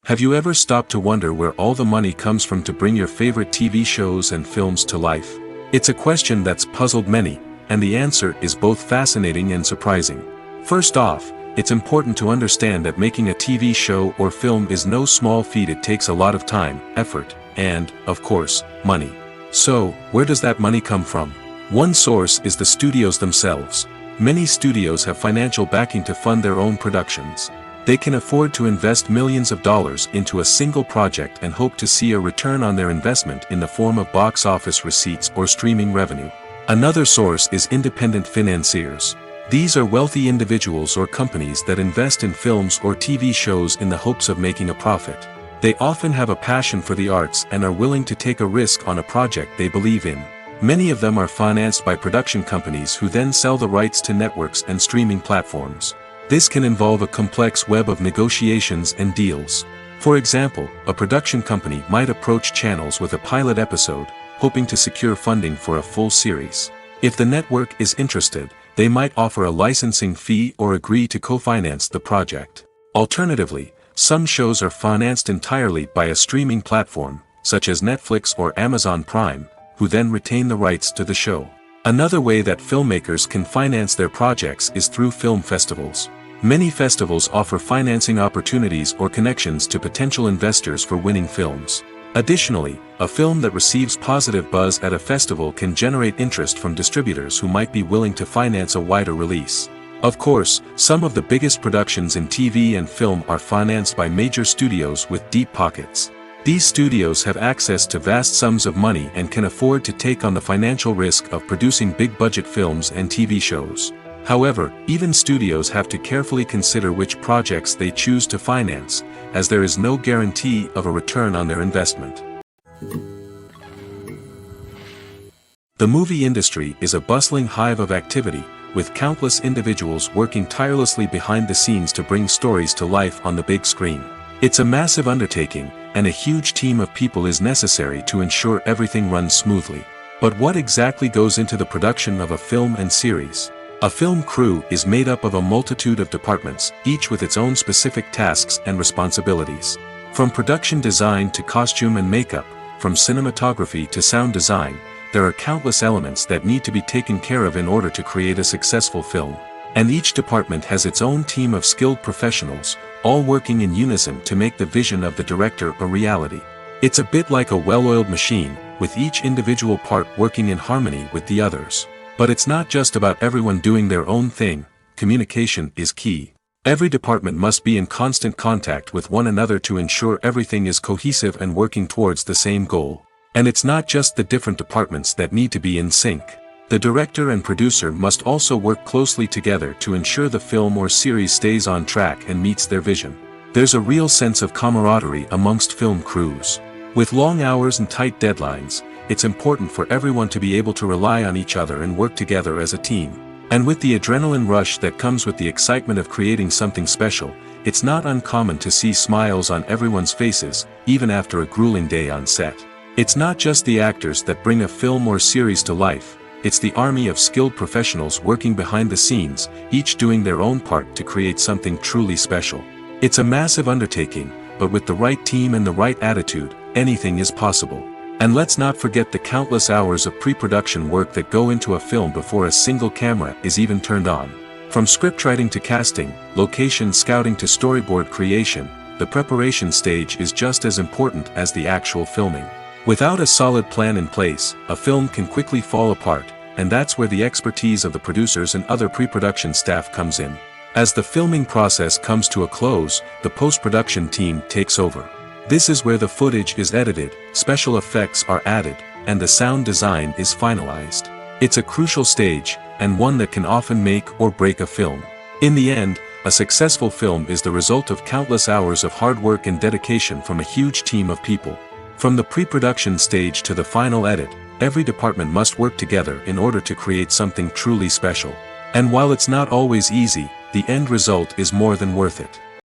Have you ever stopped to wonder where all the money comes from to bring your favorite TV shows and films to life? It's a question that's puzzled many, and the answer is both fascinating and surprising. First off, it's important to understand that making a TV show or film is no small feat. It takes a lot of time, effort, and, of course, money. So, where does that money come from? One source is the studios themselves. Many studios have financial backing to fund their own productions. They can afford to invest millions of dollars into a single project and hope to see a return on their investment in the form of box office receipts or streaming revenue. Another source is independent financiers. These are wealthy individuals or companies that invest in films or TV shows in the hopes of making a profit. They often have a passion for the arts and are willing to take a risk on a project they believe in. Many of them are financed by production companies who then sell the rights to networks and streaming platforms. This can involve a complex web of negotiations and deals. For example, a production company might approach channels with a pilot episode, hoping to secure funding for a full series. If the network is interested, they might offer a licensing fee or agree to co-finance the project. Alternatively, some shows are financed entirely by a streaming platform, such as Netflix or Amazon Prime, who then retain the rights to the show. Another way that filmmakers can finance their projects is through film festivals. Many festivals offer financing opportunities or connections to potential investors for winning films. Additionally, a film that receives positive buzz at a festival can generate interest from distributors who might be willing to finance a wider release. Of course, some of the biggest productions in TV and film are financed by major studios with deep pockets. These studios have access to vast sums of money and can afford to take on the financial risk of producing big-budget films and TV shows. However, even studios have to carefully consider which projects they choose to finance, as there is no guarantee of a return on their investment. The movie industry is a bustling hive of activity, with countless individuals working tirelessly behind the scenes to bring stories to life on the big screen. It's a massive undertaking, and a huge team of people is necessary to ensure everything runs smoothly. But what exactly goes into the production of a film and series? A film crew is made up of a multitude of departments, each with its own specific tasks and responsibilities. From production design to costume and makeup, from cinematography to sound design, there are countless elements that need to be taken care of in order to create a successful film. And each department has its own team of skilled professionals, all working in unison to make the vision of the director a reality. It's a bit like a well-oiled machine, with each individual part working in harmony with the others. But it's not just about everyone doing their own thing, communication is key. Every department must be in constant contact with one another to ensure everything is cohesive and working towards the same goal. And it's not just the different departments that need to be in sync. The director and producer must also work closely together to ensure the film or series stays on track and meets their vision. There's a real sense of camaraderie amongst film crews. With long hours and tight deadlines, it's important for everyone to be able to rely on each other and work together as a team. And with the adrenaline rush that comes with the excitement of creating something special, it's not uncommon to see smiles on everyone's faces, even after a grueling day on set. It's not just the actors that bring a film or series to life, it's the army of skilled professionals working behind the scenes, each doing their own part to create something truly special. It's a massive undertaking, but with the right team and the right attitude, anything is possible. And let's not forget the countless hours of pre-production work that go into a film before a single camera is even turned on. From scriptwriting to casting, location scouting to storyboard creation, the preparation stage is just as important as the actual filming. Without a solid plan in place, a film can quickly fall apart, and that's where the expertise of the producers and other pre-production staff comes in. As the filming process comes to a close, the post-production team takes over. This is where the footage is edited, special effects are added, and the sound design is finalized. It's a crucial stage, and one that can often make or break a film. In the end, a successful film is the result of countless hours of hard work and dedication from a huge team of people. From the pre-production stage to the final edit, every department must work together in order to create something truly special. And while it's not always easy, the end result is more than worth it.